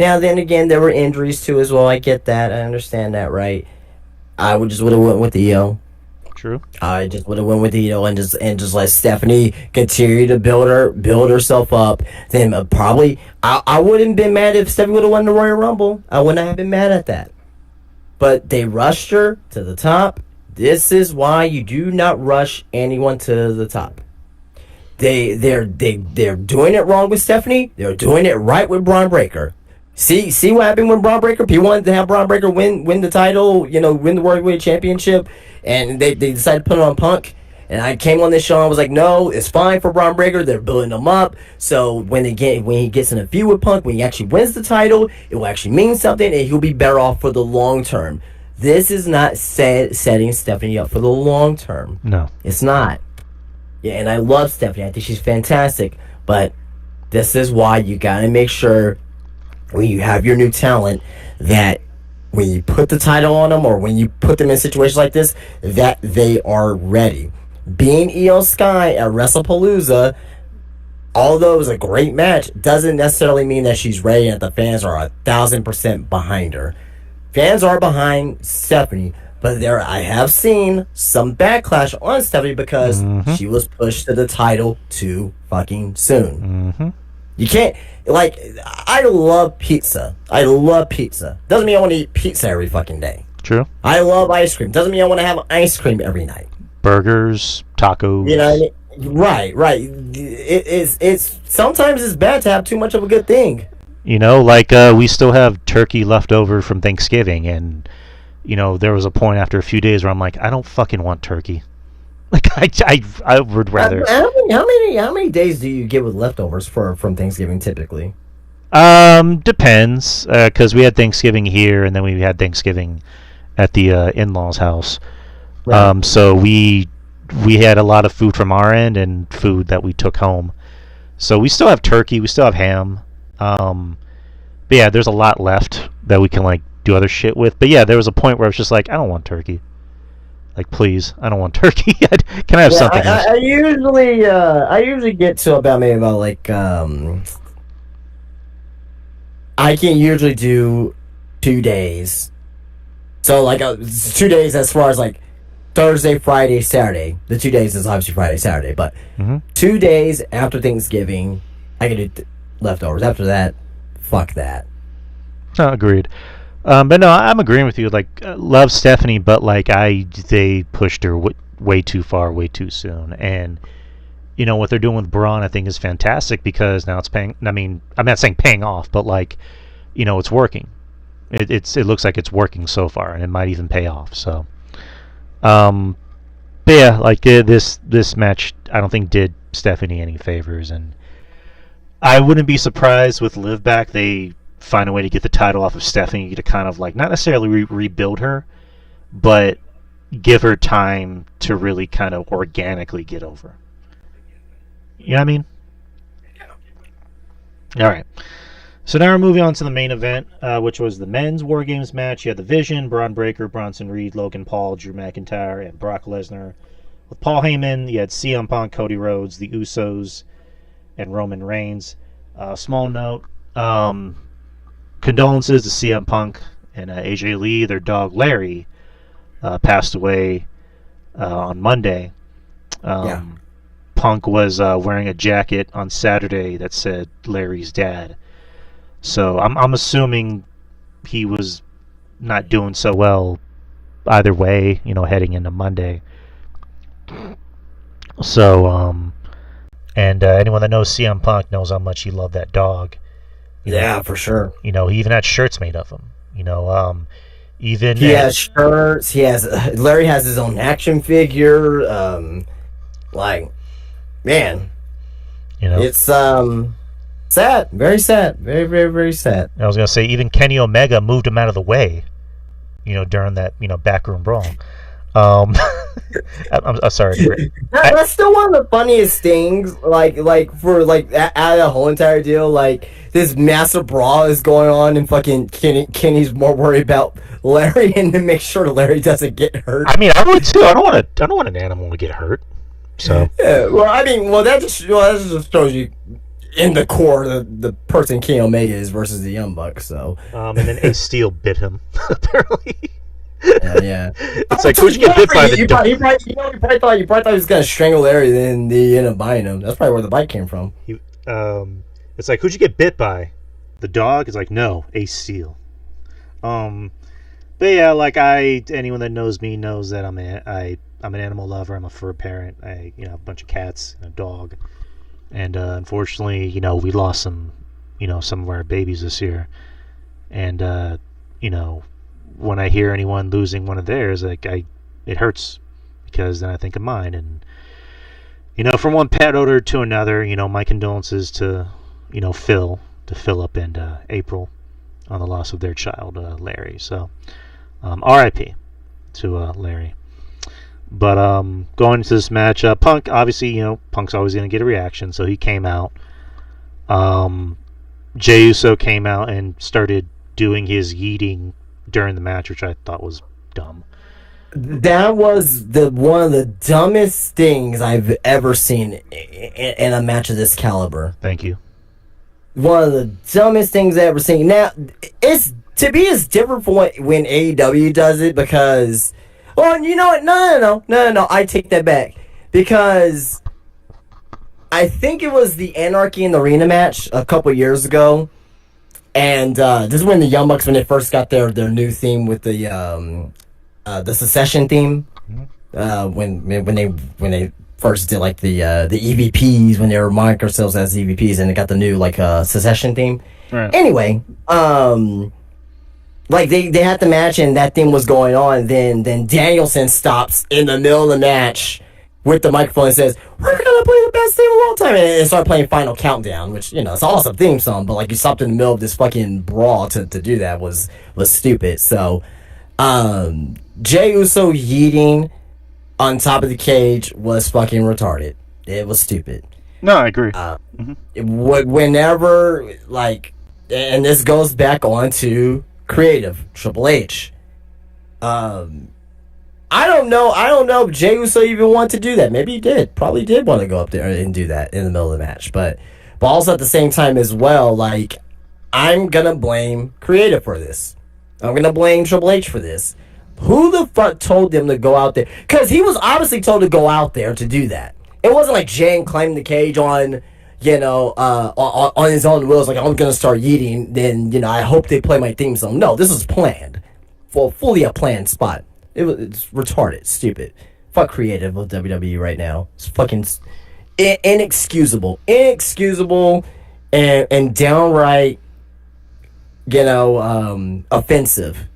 Now then again, there were injuries too as well. I get that. I understand that, right? I would have went with the EO.
True.
I just would have went with the EO and just let Stephanie continue to build herself up. Then probably I wouldn't have been mad if Stephanie would have won the Royal Rumble. I wouldn't have been mad at that. But they rushed her to the top. This is why you do not rush anyone to the top. They're doing it wrong with Stephanie. They're doing it right with Braun Breaker. See what happened with Braun Breaker? People wanted to have Braun Breaker win the title, win the World Heavyweight Championship, and they decided to put it on Punk. And I came on this show and I was like, no, it's fine for Braun Breaker. They're building him up. So when he gets in a feud with Punk, when he actually wins the title, it will actually mean something, and he'll be better off for the long term. This is not setting Stephanie up for the long term.
No.
It's not. Yeah, and I love Stephanie. I think she's fantastic. But this is why you got to make sure when you have your new talent that when you put the title on them or when you put them in situations like this, that they are ready. Being Io Sky at WrestlePalooza, although it was a great match, doesn't necessarily mean that she's ready and that the fans are 1,000% behind her. Fans are behind Stephanie, but I have seen some backlash on Stephanie because she was pushed to the title too fucking soon.
Mm-hmm.
You can't, I love pizza. Doesn't mean I want to eat pizza every fucking day.
True.
I love ice cream. Doesn't mean I want to have ice cream every night.
Burgers, tacos.
You know what I mean? Right. It's sometimes it's bad to have too much of a good thing.
We still have turkey left over from Thanksgiving, and there was a point after a few days where I'm like, I don't fucking want turkey. I would rather.
How many days do you get with leftovers from Thanksgiving typically?
Depends, because we had Thanksgiving here, and then we had Thanksgiving at the in-laws' house. Right. So we had a lot of food from our end and food that we took home. So we still have turkey, we still have ham. But yeah, there's a lot left that we can do other shit with. But yeah, there was a point where I was just like, I don't want turkey. Please, I don't want turkey. Can I have something else?
I usually get to about I can usually do 2 days So like it's 2 days as far as like Thursday, Friday, Saturday. The 2 days is obviously Friday, Saturday, but 2 days after Thanksgiving, I can do leftovers. After that, fuck that.
Agreed. But no, I'm agreeing with you. Like, love Stephanie, but like they pushed her way too far, way too soon. And what they're doing with Braun, I think, is fantastic because now it's paying. I mean, I'm not saying paying off, but like, it's working. It looks like it's working so far, and it might even pay off. So, but yeah, like this match, I don't think did Stephanie any favors, and I wouldn't be surprised with Liv back. They find a way to get the title off of Stephanie to kind of like not necessarily rebuild her, but give her time to really kind of organically get over. You know what I mean? All right. So now we're moving on to the main event, which was the men's War Games match. You had the Vision, Braun Breaker, Bronson Reed, Logan Paul, Drew McIntyre, and Brock Lesnar. With Paul Heyman, you had CM Punk, Cody Rhodes, the Usos, and Roman Reigns. Small note, condolences to CM Punk and AJ Lee. Their dog Larry passed away on Monday. Punk was wearing a jacket on Saturday that said Larry's dad. So I'm assuming he was not doing so well either way, heading into Monday. So, and anyone that knows CM Punk knows how much he loved that dog.
For sure.
He even had shirts made of him. Even
he has shirts. Larry has his own action figure. Man, it's sad, very sad, very, very, very sad.
I was gonna say even Kenny Omega moved him out of the way, during that backroom brawl. I'm sorry.
That's still one of the funniest things. Like for out of the whole entire deal, like this massive brawl is going on, and fucking Kenny's more worried about Larry and to make sure Larry doesn't get hurt.
I mean, I would too. I don't want an animal to get hurt. So
yeah, that just shows you in the core the person Kenny Omega is versus the Young Bucks. So
and then Ace Steel bit him apparently.
Yeah.
It's like who'd you get bit by the dog?
You probably thought he was gonna strangle Larry, then they ended up biting him. That's probably where the bite came from.
It's like who'd you get bit by? The dog? It's like no, Ace Steel. But yeah, like anyone that knows me knows that I'm an animal lover. I'm a fur parent. I have a bunch of cats and a dog, and unfortunately, we lost some of our babies this year, and when I hear anyone losing one of theirs, it hurts because then I think of mine, and from one pet owner to another, my condolences to Philip and April on the loss of their child Larry. So R.I.P. to Larry. But going into this match, Punk obviously Punk's always going to get a reaction, so he came out. Jey Uso came out and started doing his yeeting during the match, which I thought was dumb.
That was one of the dumbest things I've ever seen in a match of this caliber.
Thank you. One
of the dumbest things I've ever seen. Now, it's different from when AEW does it because, well, you know what? No. I take that back because I think it was the Anarchy in the Arena match a couple years ago. And this is when the Young Bucks, when they first got their new theme with the Secession theme, when they first did like the EVPs, when they were marking themselves as EVPs, and they got the new Secession theme.
Right.
Anyway, they had the match and that theme was going on. Then Danielson stops in the middle of the match with the microphone and says, "We're gonna play the best theme of all time," and start playing Final Countdown, which it's an awesome theme song, but you stopped in the middle of this fucking brawl to do that was stupid. So Jey Uso yeeting on top of the cage was fucking retarded. It was stupid.
No, I agree.
Whenever and this goes back on to creative Triple H. I don't know if Jey Uso even wanted to do that. Maybe he did. Probably did want to go up there and do that in the middle of the match. But also at the same time as well, I'm going to blame creative for this. I'm going to blame Triple H for this. Who the fuck told them to go out there? Because he was obviously told to go out there to do that. It wasn't like Jane claimed the cage on, on his own wheels. Like, I'm going to start yeeting, then, I hope they play my theme song. No, this was planned. Fully a planned spot. It's retarded, stupid. Fuck creative of WWE right now. It's fucking inexcusable. Inexcusable and downright, offensive.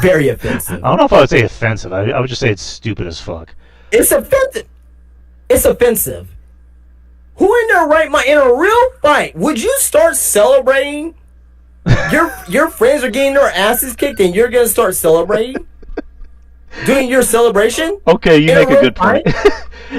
Very offensive.
I don't know if I would say offensive. I would just say it's stupid as fuck.
It's offensive. It's offensive. Who in their right mind, in a real fight, would you start celebrating? Your friends are getting their asses kicked, and you're gonna start celebrating, doing your celebration.
Okay, you make a good point.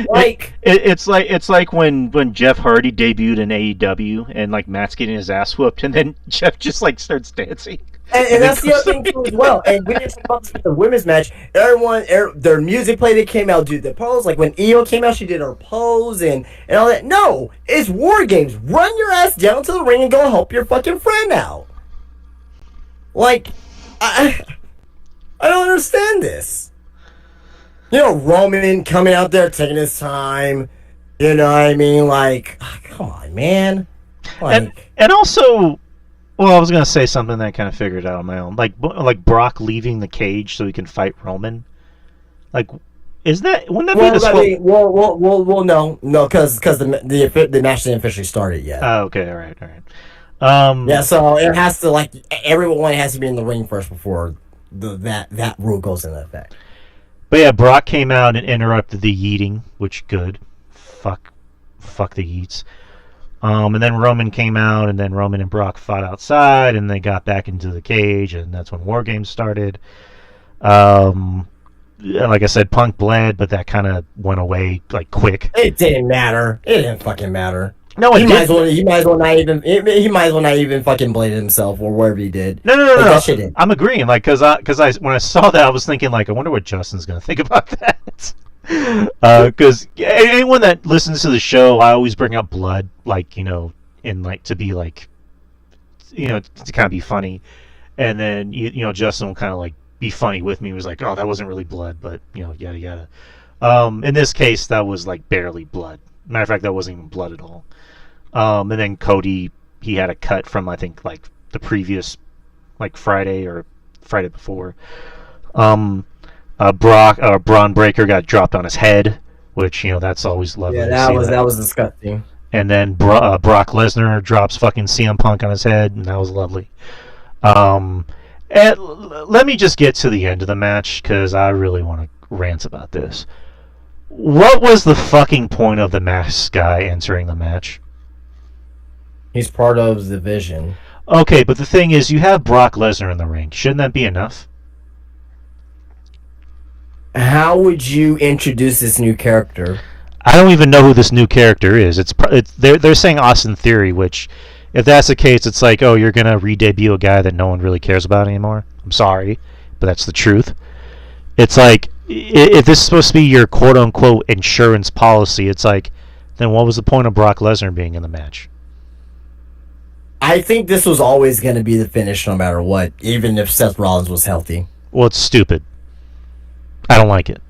Like
it's like when Jeff Hardy debuted in AEW, and like Matt's getting his ass whooped, and then Jeff just like starts dancing.
And that's the other thing too as well. And we didn't talk about the women's match. Their music played. They came out, do the pose. Like when Io came out, she did her pose and all that. No, it's War Games. Run your ass down to the ring and go help your fucking friend out. Like, I don't understand this. Roman coming out there taking his time. You know what I mean? Like, come on, man. Like,
and also. Well, I was gonna say something that I kind of figured out on my own, like Brock leaving the cage so he can fight Roman. Like, wouldn't that be the
no, because the match didn't officially started yet.
Oh, okay, all right.
Yeah, so it has to everyone has to be in the ring first before that rule goes into effect.
But yeah, Brock came out and interrupted the yeeting, which good. Fuck the yeets. And then Roman came out, and then Roman and Brock fought outside, and they got back into the cage, and that's when War Games started. Like I said, Punk bled, but that kind of went away quick.
It didn't matter. It didn't fucking matter.
No,
he might as well not even fucking blade himself or whatever he did.
No. That shit did. I'm agreeing, because when I saw that, I was thinking I wonder what Justin's gonna think about that. Because anyone that listens to the show, I always bring up blood, to be to kind of be funny, and then Justin will kind of be funny with me. He was like, oh, that wasn't really blood, but yada yada. In this case, that was barely blood. Matter of fact, that wasn't even blood at all. And then Cody, he had a cut from I think the previous Friday or Friday before. Braun Breaker got dropped on his head, which that's always lovely.
Yeah, that was disgusting.
And then Brock Lesnar drops fucking CM Punk on his head, and that was lovely. And let me just get to the end of the match because I really want to rant about this. What was the fucking point of the masked guy entering the match?
He's part of the Vision.
Okay, but the thing is, you have Brock Lesnar in the ring. Shouldn't that be enough?
How would you introduce this new character?
I don't even know who this new character is. They're saying Austin Theory, which, if that's the case, it's oh, you're gonna re-debut a guy that no one really cares about anymore. I'm sorry, but that's the truth. It's if this is supposed to be your quote-unquote insurance policy, it's then what was the point of Brock Lesnar being in the match?
I think this was always going to be the finish no matter what, even if Seth Rollins was healthy.
Well, it's stupid. I don't like it.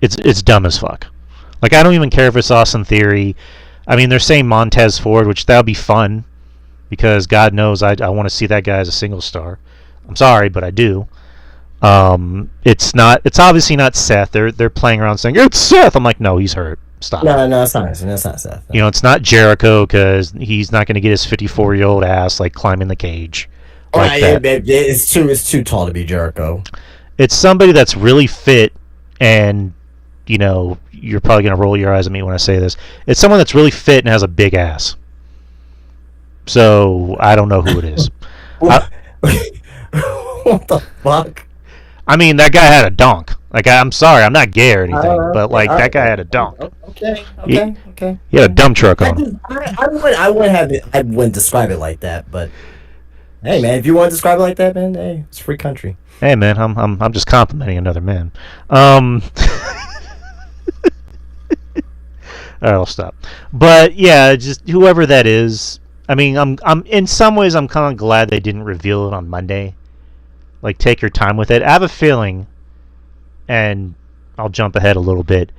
It's dumb as fuck. I don't even care if it's Austin Theory. I mean, they're saying Montez Ford, which that'll be fun because God knows I want to see that guy as a single star. I'm sorry, but I do. It's obviously not Seth. They're playing around saying it's Seth. I'm no, he's hurt. Stop.
No, it's not. That's not Seth.
No. It's not Jericho because he's not going to get his 54-year-old ass climbing the cage.
It's too tall to be Jericho.
It's somebody that's really fit, and you're probably going to roll your eyes at me when I say this. It's someone that's really fit and has a big ass. So I don't know who it is.
What the fuck?
I mean, that guy had a donk. I'm sorry, I'm not gay or anything, but that guy had a donk.
Okay.
He had a dump truck on.
I wouldn't describe it like that, but hey, man, if you want to describe it like that, man, hey, it's a free country.
Hey, man, I'm just complimenting another man. All right, I'll stop. But yeah, just whoever that is. I mean, I'm in some ways I'm kind of glad they didn't reveal it on Monday. Take your time with it. I have a feeling and I'll jump ahead a little bit.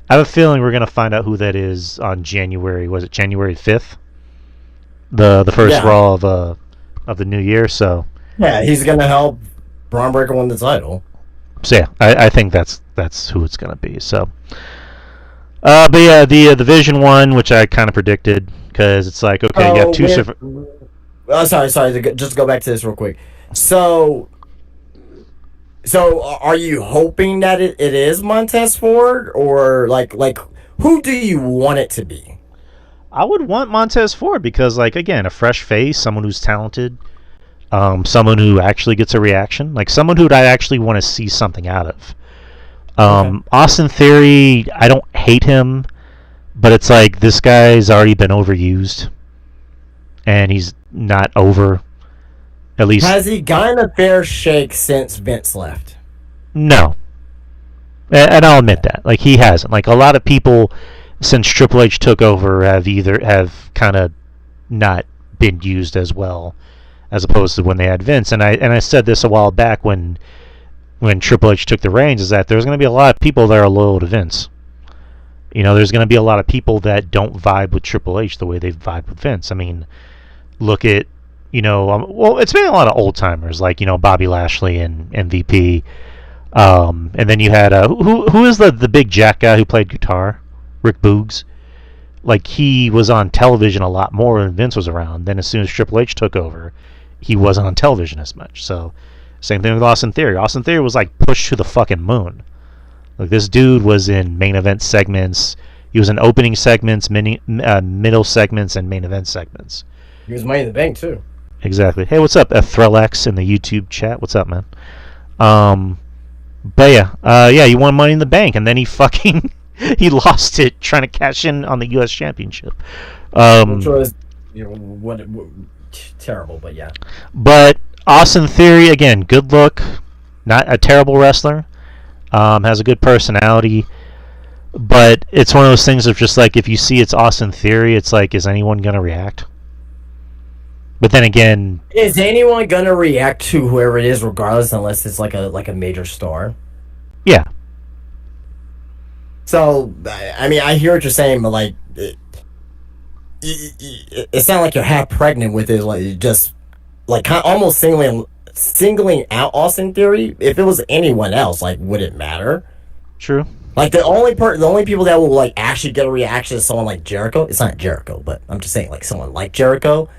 I have a feeling we're gonna find out who that is on January. Was it January 5th? The first
Yeah.
Raw of the new year. So
Yeah, he's gonna help Braun Breaker win the title.
yeah, I think that's who it's gonna be. So, but yeah, the Division One, which I kind of predicted, because it's like, okay, you have two.
Sorry. Just go back to this real quick. So are you hoping that it is Montez Ford, or like who do you want it to be?
I would want Montez Ford because, like, again, a fresh face, someone who's talented, someone who actually gets a reaction, like someone who I actually want to see something out of.
Okay.
Austin Theory, I don't hate him, but it's like this guy's already been overused, and he's not over. At least
Has he gotten a fair shake since Vince left?
no, and I'll admit that. Like he hasn't. Like a lot of people since Triple H took over have kind of not been used as well as opposed to when they had Vince. And I said this a while back when Triple H took the reins, is that there's going to be a lot of people that are loyal to Vince. You know, there's going to be a lot of people that don't vibe with Triple H the way they vibe with Vince. I mean, look at, well, it's been a lot of old timers like, Bobby Lashley and MVP. And then you had who is the big Jack guy who played guitar, Rick Boogs. Like he was on television a lot more when Vince was around. Then as soon as Triple H took over, he wasn't on television as much. So same thing with Austin Theory. Austin Theory was like pushed to the fucking moon. Like this dude was in main event segments. He was in opening segments, middle segments, and main event segments.
He was Money in the Bank too.
Exactly. Hey, what's up, Thrillex in the YouTube chat? What's up, man? But yeah, he won Money in the Bank, and then he fucking he lost it trying to cash in on the U.S. Championship.
Which was, what terrible, but yeah.
But Austin Theory, again, good look, not a terrible wrestler, has a good personality, but it's one of those things of just like if you see it's Austin Theory, it's like, is anyone gonna react? But then again,
is anyone gonna react to whoever it is, regardless, unless it's like a major star?
Yeah.
So I mean, I hear what you're saying, but like, it sounds like you're half pregnant with it, like just like kind of almost singling out Austin Theory. If it was anyone else, like, would it matter?
True.
Like the only people that will like actually get a reaction is someone like Jericho. It's not Jericho, but I'm just saying like someone like Jericho.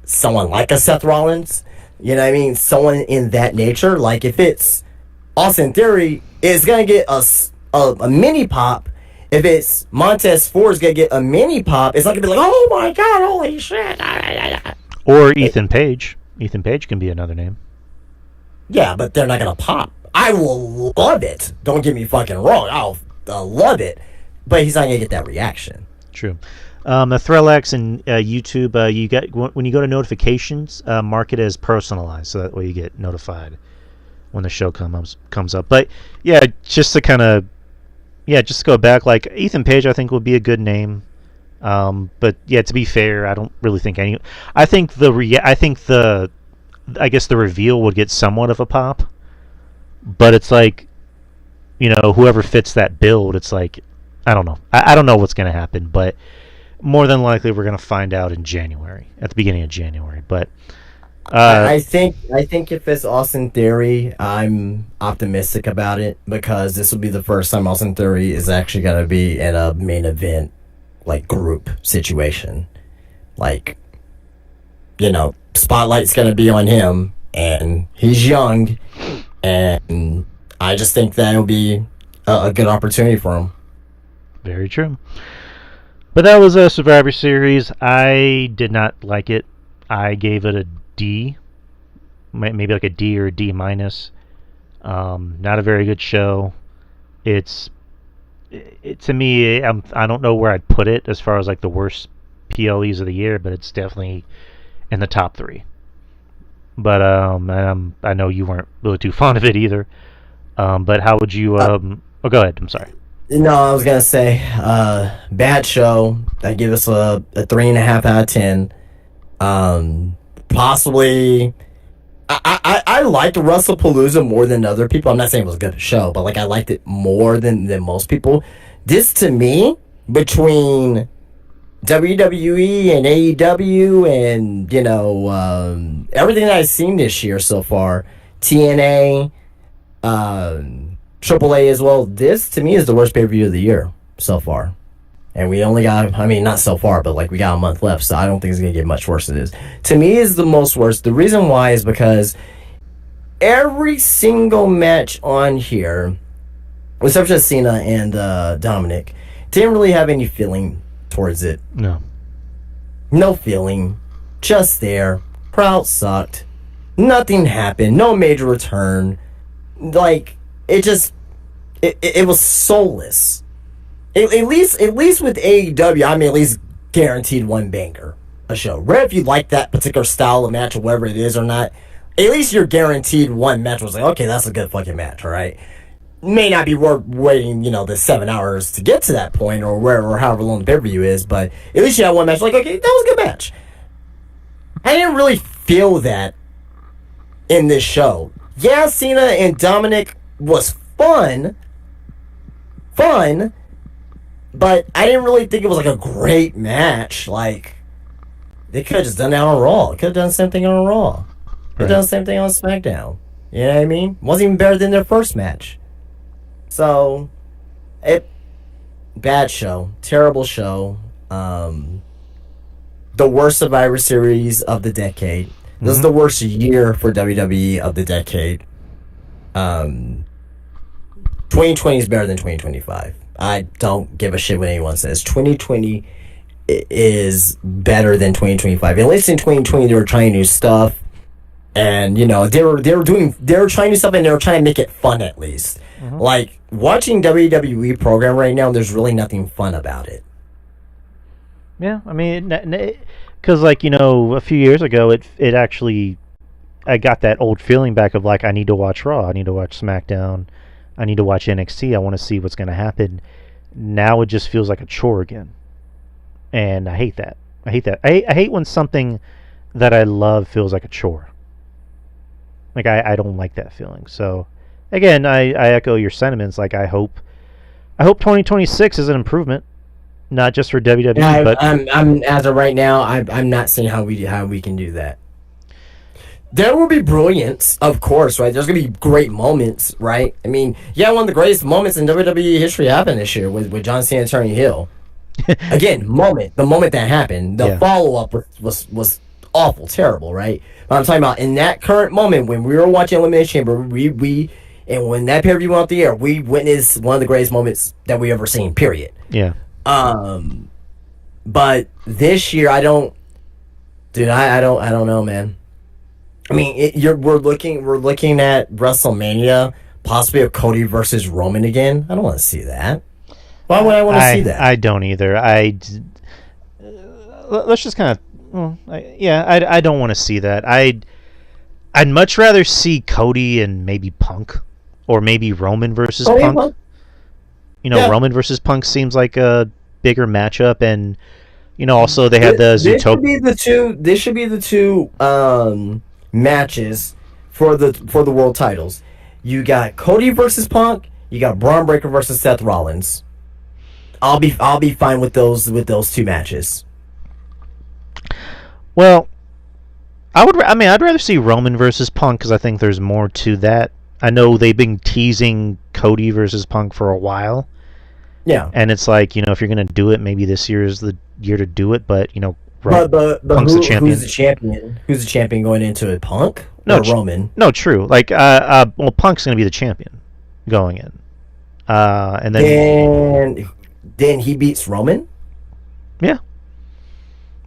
Someone like a Seth Rollins, you know what I mean? Someone in that nature. Like if it's Austin Theory, it's gonna get a mini pop. If it's Montez Ford, it's gonna get a mini pop. It's not gonna be like, oh my god, holy shit.
Or Ethan Page. Ethan Page can be another name.
Yeah, but they're not gonna pop. I will love it. Don't get me fucking wrong. I'll love it. But he's not gonna get that reaction.
True. The Thrillex and YouTube, you get when you go to notifications, mark it as personalized, so that way you get notified when the show comes up. But yeah, just to go back, like Ethan Page, I think would be a good name. But yeah, to be fair, I don't really think any. I think the reveal would get somewhat of a pop, but it's like, whoever fits that build, it's like, I don't know. I don't know what's gonna happen, but more than likely we're gonna find out in January, at the beginning of January. But
I think if it's Austin Theory, I'm optimistic about it because this will be the first time Austin Theory is actually gonna be in a main event like group situation. Like, spotlight's gonna be on him, and he's young, and I just think that'll be a good opportunity for him.
Very true. But that was a Survivor Series. I did not like it. I gave it a D, maybe like a D or a D minus. Not a very good show. To me, I don't know where I'd put it as far as like the worst PLEs of the year, but it's definitely in the top 3. But I know you weren't really too fond of it either. But how would you? Go ahead. I'm sorry.
No, I was gonna say, bad show. I give us a 3.5 out of 10. Possibly, I I liked WrestlePalooza more than other people. I'm not saying it was a good show, but like I liked it more than most people. This to me, between WWE and AEW and everything that I've seen this year so far, TNA, AAA as well. This to me is the worst pay-per-view of the year so far. And we only got, I mean, not so far, but like we got a month left, so I don't think it's going to get much worse than this. To me, is the most worst. The reason why is because every single match on here, except for Cena and Dominic, didn't really have any feeling towards it.
No.
No feeling. Just there. Crowd sucked. Nothing happened. No major return. Like, it was soulless. At least with AEW, I mean, at least guaranteed one banger a show. Rare if you like that particular style of match or whatever it is or not. At least you're guaranteed one match. Was like, okay, that's a good fucking match, all right? May not be worth waiting, the 7 hours to get to that point or wherever, however long the pay-per-view is, but at least you have one match. Like, okay, that was a good match. I didn't really feel that in this show. Yeah, Cena and Dominic was fun, but I didn't really think it was like a great match. Like, they could have just done that on Raw. Could have done the same thing on Raw. Could have done the same thing on SmackDown. You know what I mean? Wasn't even better than their first match. So, bad show. Terrible show. The worst Survivor Series of the decade. This is the worst year for WWE of the decade. 2020 is better than 2025. I don't give a shit what anyone says. 2020 is better than 2025. At least in 2020 they were trying new stuff, and they were trying new stuff, and they were trying to make it fun at least. Like watching WWE program right now, there's really nothing fun about it.
Yeah, I mean, because a few years ago, it actually, I got that old feeling back of like I need to watch Raw, I need to watch SmackDown, I need to watch NXT. I want to see what's going to happen. Now it just feels like a chore again, and I hate that. I hate when something that I love feels like a chore. Like I don't like that feeling. So again, I echo your sentiments. Like I hope 2026 is an improvement, not just for WWE, but
I'm as of right now, I'm not seeing how we can do that. There will be brilliance, of course, right? There's gonna be great moments, right? I mean, one of the greatest moments in WWE history happened this year with John Cena turning heel. Again, the moment that happened, the follow up was awful, terrible, right? But I'm talking about in that current moment when we were watching Elimination Chamber, and when that pay-per-view went off the air, we witnessed one of the greatest moments that we ever seen. Period.
Yeah.
But this year, I don't know, man. I mean, we're looking at WrestleMania, possibly a Cody versus Roman again. I don't want to see that. Why would I want to see that?
I don't either. Let's just kind of, I don't want to see that. I'd much rather see Cody and maybe Punk, or maybe Roman versus Punk. Roman versus Punk seems like a bigger matchup, and also they have the Zootopia.
This should be the two matches for the world titles. You got Cody versus Punk. You got Braun Breaker versus Seth Rollins. I'll be fine with those two matches.
Well, I'd rather see Roman versus Punk because I think there's more to that. I know they've been teasing Cody versus Punk for a while.
Yeah.
And it's like, if you're going to do it, maybe this year is the year to do it, but,
but
Punk's the champion.
Who's the champion? Who's the champion going into it? Punk?
No,
or Roman?
No, true. Like, Punk's going to be the champion going in. And
then he beats Roman?
Yeah.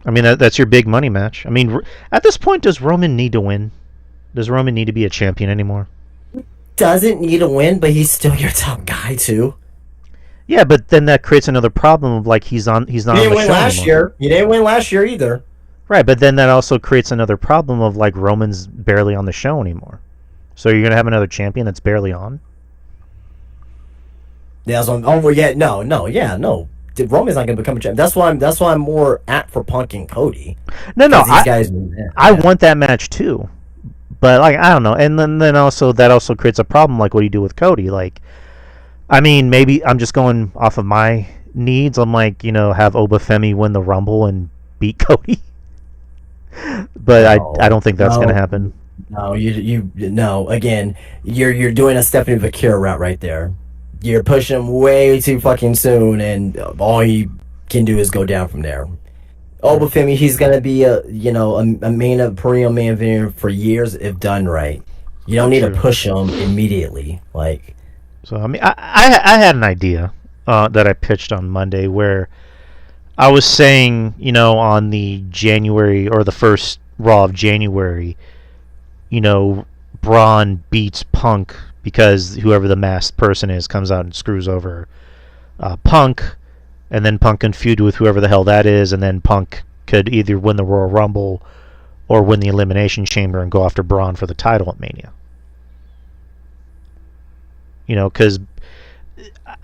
I mean, that's your big money match. I mean, at this point, does Roman need to win? Does Roman need to be a champion anymore?
Doesn't need to win, but he's still your top guy, too.
Yeah, but then that creates another problem of like he's not on the show anymore.
You didn't win last year either.
Right, but then that also creates another problem of like Roman's barely on the show anymore. So you're gonna have another champion that's barely on.
Yeah, no. Roman's not gonna become a champion. That's why I'm more at for Punk and Cody.
No, I want that match too. But like I don't know, and then also that also creates a problem. Like what do you do with Cody? Like, I mean, maybe I'm just going off of my needs. I'm like, have Obafemi win the Rumble and beat Cody. But
No,
I don't think that's going to
no,
happen.
no. You no. Again, you're doing a Stephanie VAQUER route right there. You're pushing him way too fucking soon, and all he can do is go down from there. Obafemi, he's gonna be a perennial main eventer for years if done right. You don't need to
True.
push him immediately. Like,
So I mean, I had an idea that I pitched on Monday where I was saying, on the January or the first Raw of January, Braun beats Punk because whoever the masked person is comes out and screws over Punk, and then Punk can feud with whoever the hell that is, and then Punk could either win the Royal Rumble or win the Elimination Chamber and go after Braun for the title at Mania. Because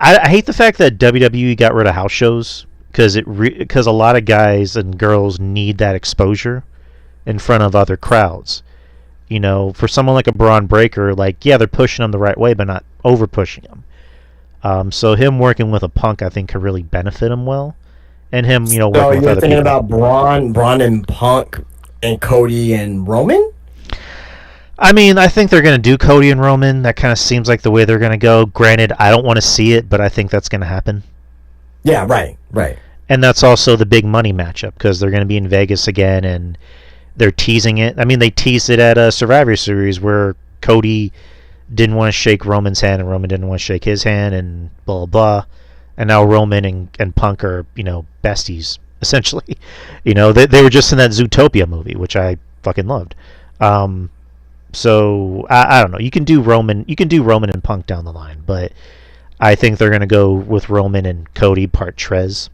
I hate the fact that WWE got rid of house shows because because a lot of guys and girls need that exposure in front of other crowds. For someone like a Braun Breaker, like yeah, they're pushing him the right way, but not over pushing him. So him working with a Punk, I think, could really benefit him well, and him,
so
working with
you're
other
thinking
people.
about Braun and Punk and Cody and Roman?
I mean, I think they're going to do Cody and Roman. That kind of seems like the way they're going to go. Granted, I don't want to see it, but I think that's going to happen.
Yeah, right.
And that's also the big money matchup because they're going to be in Vegas again, and they're teasing it. I mean, they teased it at a Survivor Series where Cody didn't want to shake Roman's hand and Roman didn't want to shake his hand and blah, blah, blah. And now Roman and Punk are, besties, essentially. They were just in that Zootopia movie, which I fucking loved. So I don't know. You can do Roman and Punk down the line, but I think they're gonna go with Roman and Cody part Trez.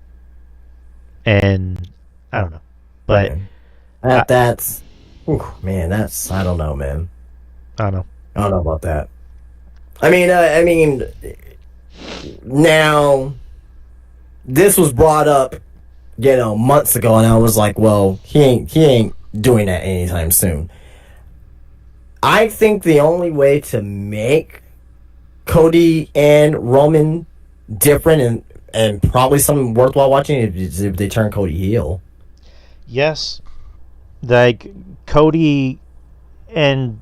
And I don't know, but
that's man. That's I don't know, man.
I don't know.
I don't know about that. I mean, now this was brought up, months ago, and I was like, well, he ain't doing that anytime soon. I think the only way to make Cody and Roman different and probably something worthwhile watching is if they turn Cody heel.
Yes, like Cody, and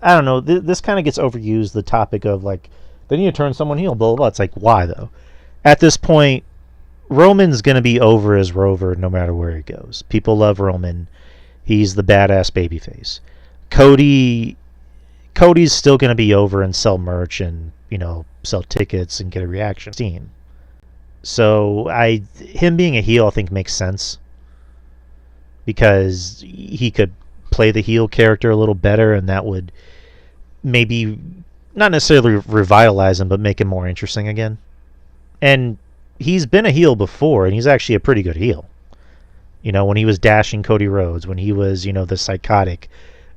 I don't know. This kind of gets overused. The topic of like they need to turn someone heel. Blah blah blah. It's like why though? At this point, Roman's gonna be over as Rover no matter where he goes. People love Roman. He's the badass babyface. Cody's still going to be over and sell merch and sell tickets and get a reaction team. So him being a heel I think makes sense because he could play the heel character a little better and that would maybe not necessarily revitalize him but make him more interesting again. And he's been a heel before and he's actually a pretty good heel. When he was dashing Cody Rhodes, when he was the psychotic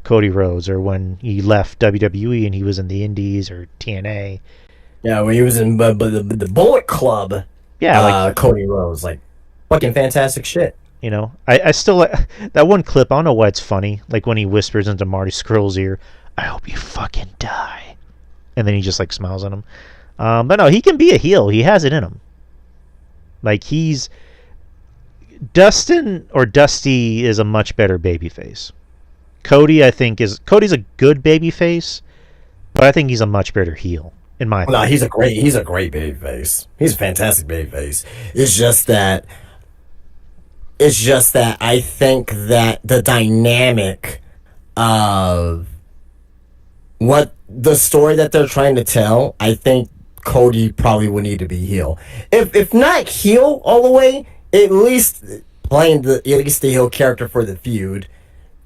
Cody Rhodes, or when he left WWE and he was in the Indies or TNA.
Yeah, when he was in the Bullet Club. Yeah, Cody Rhodes, like fucking fantastic shit.
I still that one clip. I don't know why it's funny. Like when he whispers into Marty Scurll's ear, "I hope you fucking die," and then he just like smiles at him. But no, he can be a heel. He has it in him. Like Dusty is a much better babyface. Cody, I think, Cody's a good babyface, but I think he's a much better heel, in my opinion.
No, he's a great babyface. He's a fantastic babyface. It's just that I think that the dynamic of what the story that they're trying to tell, I think Cody probably would need to be heel. If not heel all the way, at least playing the heel character for the feud.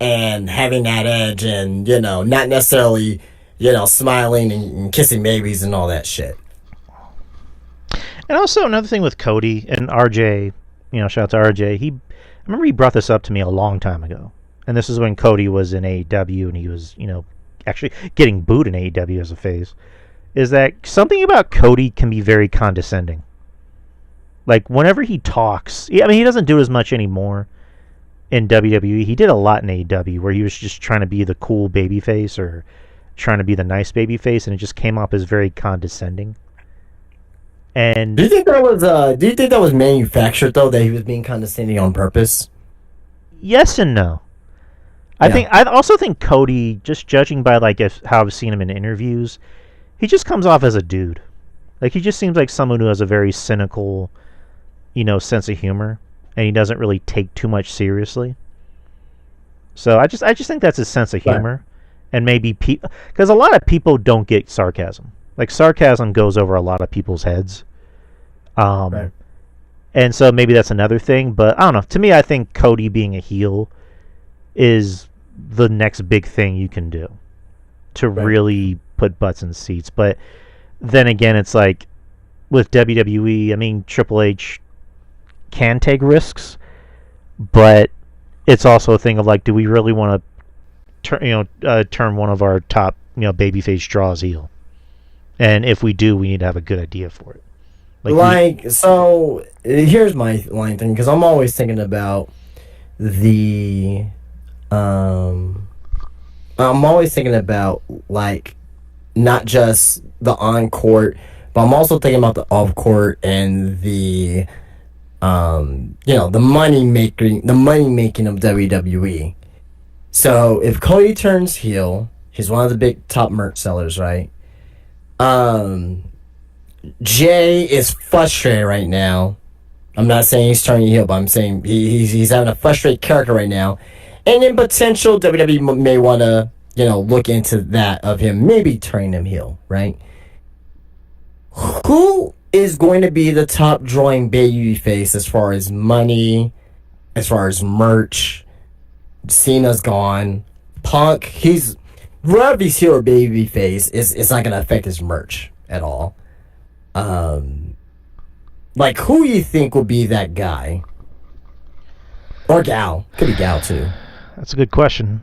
And having that edge and, not necessarily, smiling and kissing babies and all that shit.
And also another thing with Cody and RJ, shout out to RJ. I remember he brought this up to me a long time ago. And this is when Cody was in AEW and he was, actually getting booed in AEW as a face. Is that something about Cody can be very condescending. Like, whenever he talks, he doesn't do it as much anymore. in WWE. He did a lot in AEW where he was just trying to be the cool babyface or trying to be the nice babyface, and it just came off as very condescending. And
do you think that was manufactured though? That he was being condescending on purpose?
yes and no. I also think Cody, just judging by like how I've seen him in interviews, he just comes off as a dude. Like he just seems like someone who has a very cynical, sense of humor, and he doesn't really take too much seriously. So I just think that's his sense of humor, and maybe because a lot of people don't get sarcasm. Like sarcasm goes over a lot of people's heads,
Right.
and so maybe that's another thing. But I don't know. To me, I think Cody being a heel is the next big thing you can do to really put butts in seats. But then again, it's like with WWE, I mean, Triple H can take risks, but it's also a thing of like, do we really want to turn one of our top babyface draws heel? And if we do, we need to have a good idea for it.
So here's my line thing, because I'm always thinking about the I'm always thinking about like not just the on court, but I'm also thinking about the off court and the the money making of WWE. So if Cody turns heel, he's one of the big top merch sellers, right? Jay is frustrated right now. I'm not saying he's turning heel, but I'm saying he's having a frustrated character right now. And in potential, WWE may want to, look into that of him maybe turning him heel, right? Who is going to be the top drawing baby face as far as money, as far as merch? Cena's gone. Punk, wherever he's heel or baby face, it's not going to affect his merch at all. Like, who you think will be that guy? Or gal. Could be gal, too.
That's a good question.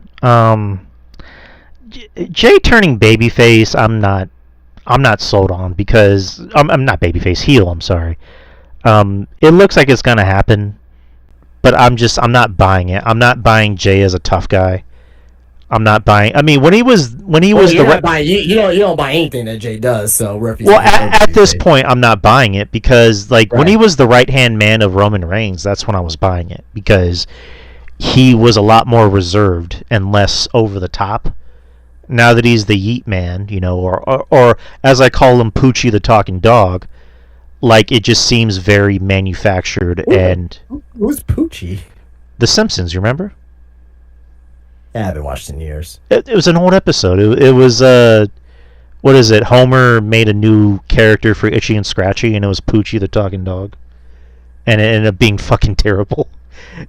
Jay turning babyface, I'm not sold on, because I'm not babyface, heel. I'm sorry. It looks like it's gonna happen, but I'm not buying it. I'm not buying Jay as a tough guy. I'm not buying. I mean, when he was
you don't buy anything that Jay does. So
at this point, I'm not buying it, because when he was the right hand man of Roman Reigns, that's when I was buying it, because he was a lot more reserved and less over the top. Now that he's the Yeet Man, or as I call him, Poochie the talking dog, like it just seems very manufactured. And
who's Poochie?
The Simpsons, you remember?
I haven't watched in years.
It was an old episode. It was what is it? Homer made a new character for Itchy and Scratchy, and it was Poochie the talking dog, and it ended up being fucking terrible.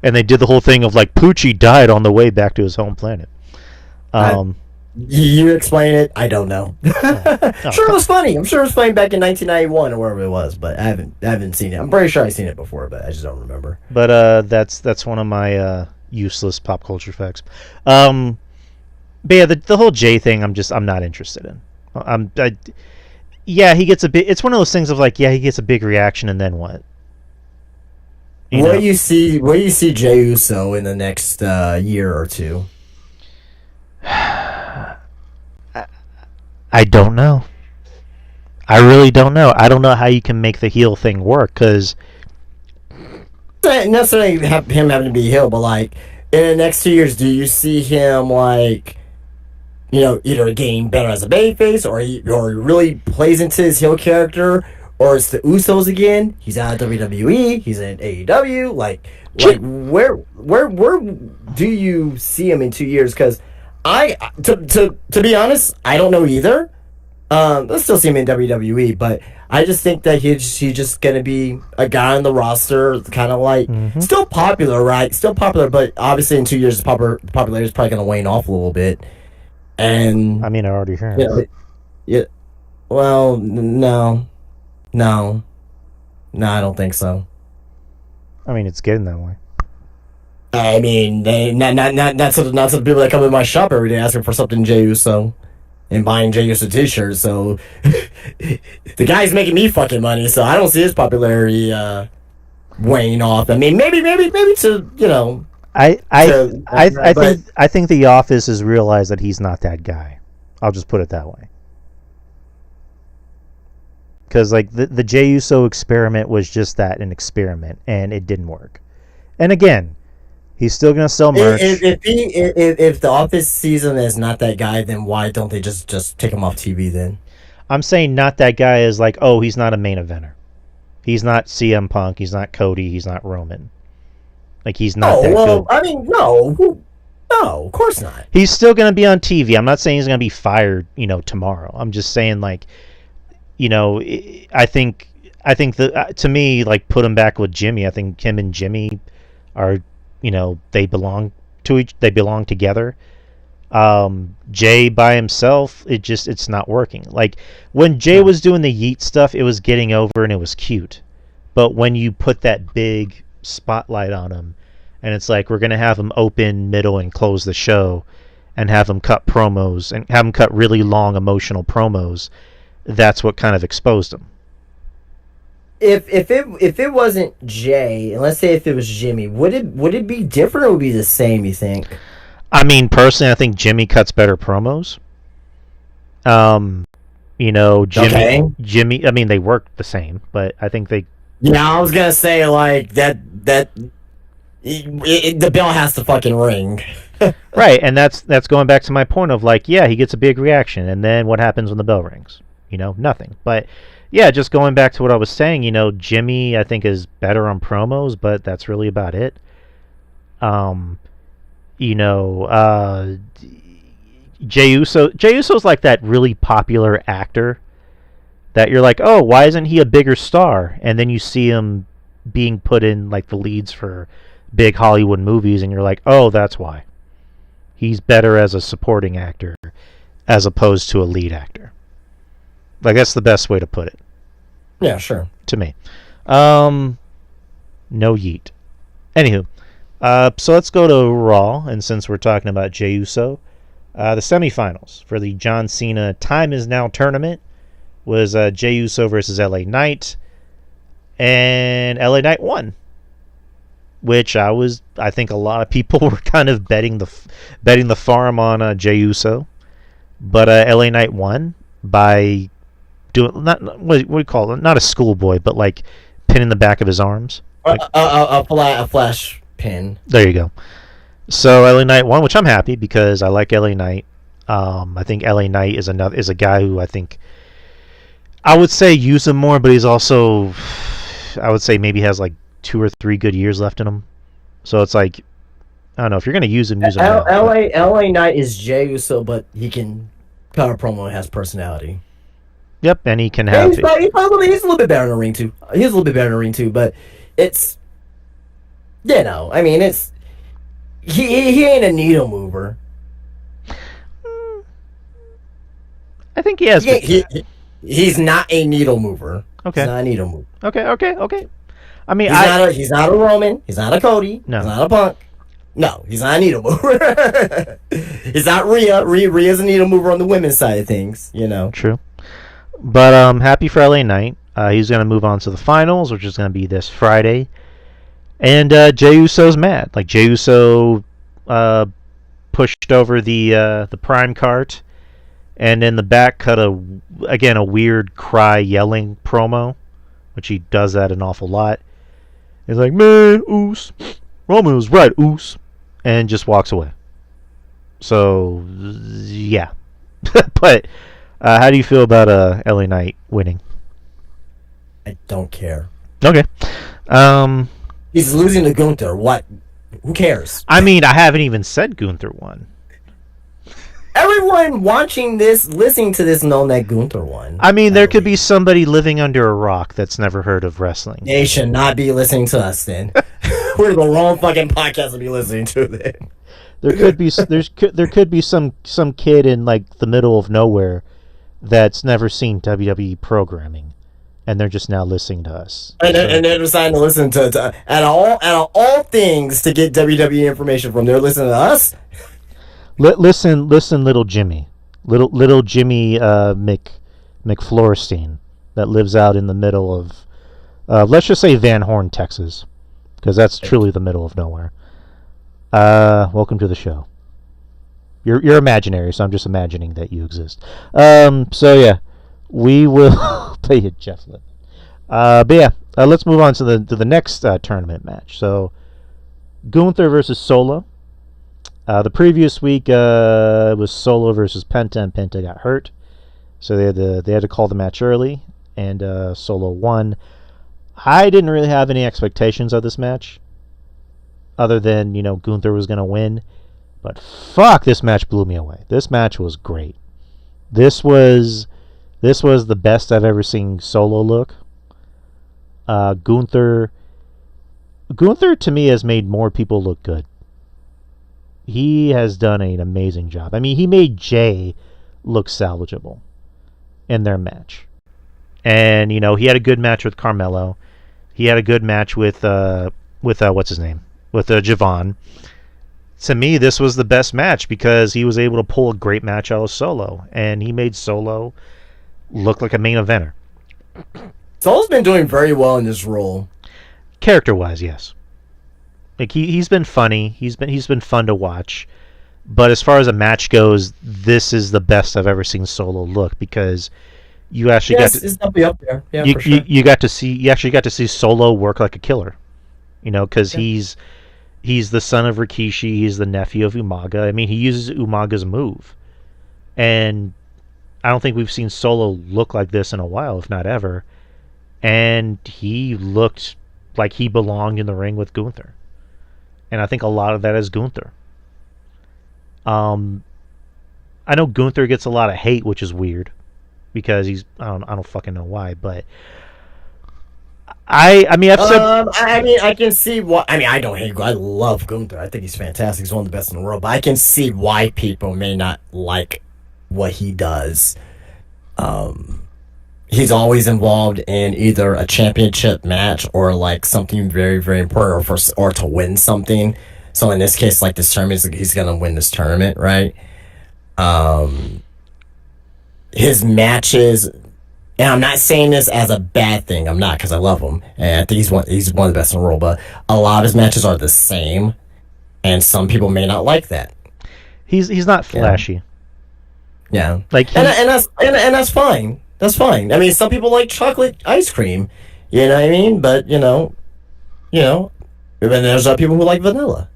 And they did the whole thing of like Poochie died on the way back to his home planet.
You explain it. I don't know. Sure, it was funny. I'm sure it was funny back in 1991 or wherever it was, but I haven't seen it. I'm pretty sure I've seen it before, but I just don't remember.
But that's one of my useless pop culture facts. But yeah, the whole Jay thing, I'm not interested in. Yeah, he gets a bit. It's one of those things of like, yeah, he gets a big reaction, and then what?
Where do you see Jey Uso in the next year or two?
I don't know. I really don't know. I don't know how you can make the heel thing work, because
not necessarily him having to be heel, but like in the next 2 years, do you see him like, either getting better as a babyface, or he really plays into his heel character, or it's the Usos again? He's out of WWE. He's in AEW. Like where do you see him in 2 years? Because to be honest, I don't know either. Let's still see him in WWE, but I just think that he's just gonna be a guy on the roster, kind of like still popular, right? Still popular, but obviously in 2 years, his popularity is probably gonna wane off a little bit. And
I mean, I already heard.
Yeah. Well, no, I don't think so.
I mean, it's getting that way.
I mean, not to the people that come in my shop every day asking for something Jey Uso and buying Jey Uso t-shirts. So the guy's making me fucking money, so I don't see his popularity waning off. I mean, maybe to
I think The Office has realized that he's not that guy. I'll just put it that way. Because like the Jey Uso experiment was just that, an experiment, and it didn't work. And again, he's still gonna sell merch.
If the Office season is not that guy, then why don't they just take him off TV then?
I'm saying not that guy is like, oh, he's not a main eventer. He's not CM Punk. He's not Cody. He's not Roman. Like he's not that good.
I mean, no, of course not.
He's still gonna be on TV. I'm not saying he's gonna be fired, tomorrow. I'm just saying like. I think that to me, like, put him back with Jimmy. I think him and Jimmy are, they belong together. Jay by himself, it's not working. Like when Jay was doing the Yeet stuff, it was getting over and it was cute. But when you put that big spotlight on him, and it's like we're gonna have him open, middle, and close the show, and have him cut promos and have him cut really long emotional promos. That's what kind of exposed him.
If it wasn't Jay, and let's say if it was Jimmy, would it be different or would it be the same, you think?
I mean, personally, I think Jimmy cuts better promos. Jimmy. I mean, they work the same, but I think they.
Yeah, I was gonna say like that. The bell has to fucking ring.
Right, and that's going back to my point of like, yeah, he gets a big reaction, and then what happens when the bell rings? Nothing. But yeah, just going back to what I was saying, Jimmy I think is better on promos, but that's really about it. Jey Uso's like that really popular actor that you're like, oh, why isn't he a bigger star? And then you see him being put in like the leads for big Hollywood movies, and you're like, oh, that's why. He's better as a supporting actor as opposed to a lead actor. Like, that's the best way to put it.
Yeah, sure.
To me. No yeet. Anywho, so let's go to Raw, and since we're talking about Jey Uso, the semifinals for the John Cena Time Is Now tournament was Jey Uso versus LA Knight, and LA Knight won. Which I think a lot of people were kind of betting the farm on Jey Uso, but LA Knight won by doing not what do you call it? Not a schoolboy, but like pinning the back of his arms. Like,
a flash pin.
There you go. So LA Knight won, which I'm happy because I like LA Knight. I think LA Knight is a guy who I think I would say use him more, but he's also I would say maybe has like 2 or 3 good years left in him. So it's like, I don't know, if you're going to use him now.
LA Knight is Jey Uso, but he can cut a promo and has personality.
Yep, and he can have...
He's a little bit better in the ring, too. He's a little bit better in the ring, too, but it's... I mean, it's... He ain't a needle mover.
I think he has...
He's not a needle mover.
Okay.
He's not a needle mover.
Okay. I mean,
he's not a Roman. He's not a Cody.
No.
He's not a Punk. No, he's not a needle mover. He's not Rhea. Rhea's a needle mover on the women's side of things,
True. But happy for LA Knight. He's going to move on to the finals, which is going to be this Friday. And Jey Uso's mad. Like, Jey Uso pushed over the Prime cart, and in the back cut a weird cry yelling promo, which he does that an awful lot. He's like, man, Oos. Roman was right, Oos. And just walks away. So, yeah. But how do you feel about LA Knight winning?
I don't care.
Okay.
He's losing to Gunther. What? Who cares?
I mean, I haven't even said Gunther won.
Everyone listening to this, know that Gunther won.
I mean, there could be somebody living under a rock that's never heard of wrestling.
They should not be listening to us then. We're the wrong fucking podcast to be listening to then.
There could be some kid in like the middle of nowhere that's never seen WWE programming, and they're just now listening to us.
And they're deciding to listen to out of all things to get WWE information from. They're listening to us.
Listen, little Jimmy, little Jimmy McFlorstein that lives out in the middle of, let's just say Van Horn, Texas, because that's truly the middle of nowhere. Welcome to the show. You're imaginary, so I'm just imagining that you exist. So yeah, we will pay you, Jeff Lynn. But yeah, let's move on to the next tournament match. So Gunther versus Solo. The previous week was Solo versus Penta, and Penta got hurt, so they had to call the match early, and Solo won. I didn't really have any expectations of this match, other than Gunther was gonna win. But fuck, this match blew me away. This match was great. This was the best I've ever seen Solo look. Gunther to me has made more people look good. He has done an amazing job. I mean, he made Jay look salvageable in their match. And he had a good match with Carmelo. He had a good match with what's his name? With Javon. To me, this was the best match because he was able to pull a great match out of Solo, and he made Solo look like a main eventer.
Solo's been doing very well in this role.
Character-wise, yes. Like he's been funny. He's been fun to watch. But as far as a match goes, this is the best I've ever seen Solo look because you actually got to
it's definitely up there. Yeah,
you,
for sure.
you actually got to see Solo work like a killer. Because he's the son of Rikishi. He's the nephew of Umaga. I mean, he uses Umaga's move. And I don't think we've seen Solo look like this in a while, if not ever. And he looked like he belonged in the ring with Gunther. And I think a lot of that is Gunther. I know Gunther gets a lot of hate, which is weird. Because I don't fucking know why, but... I mean, I've said.
I can see why. I mean, I don't hate. I love Gunther. I think he's fantastic. He's one of the best in the world. But I can see why people may not like what he does. He's always involved in either a championship match or like something very, very important, or to win something. So in this case, like this tournament, he's gonna win this tournament, right? His matches. And I'm not saying this as a bad thing. I'm not, because I love him, and I think he's one of the best in the world. But a lot of his matches are the same, and some people may not like that.
He's not flashy.
Yeah,
like
and that's fine. That's fine. I mean, some people like chocolate ice cream. You know what I mean? But and there's other people who like vanilla.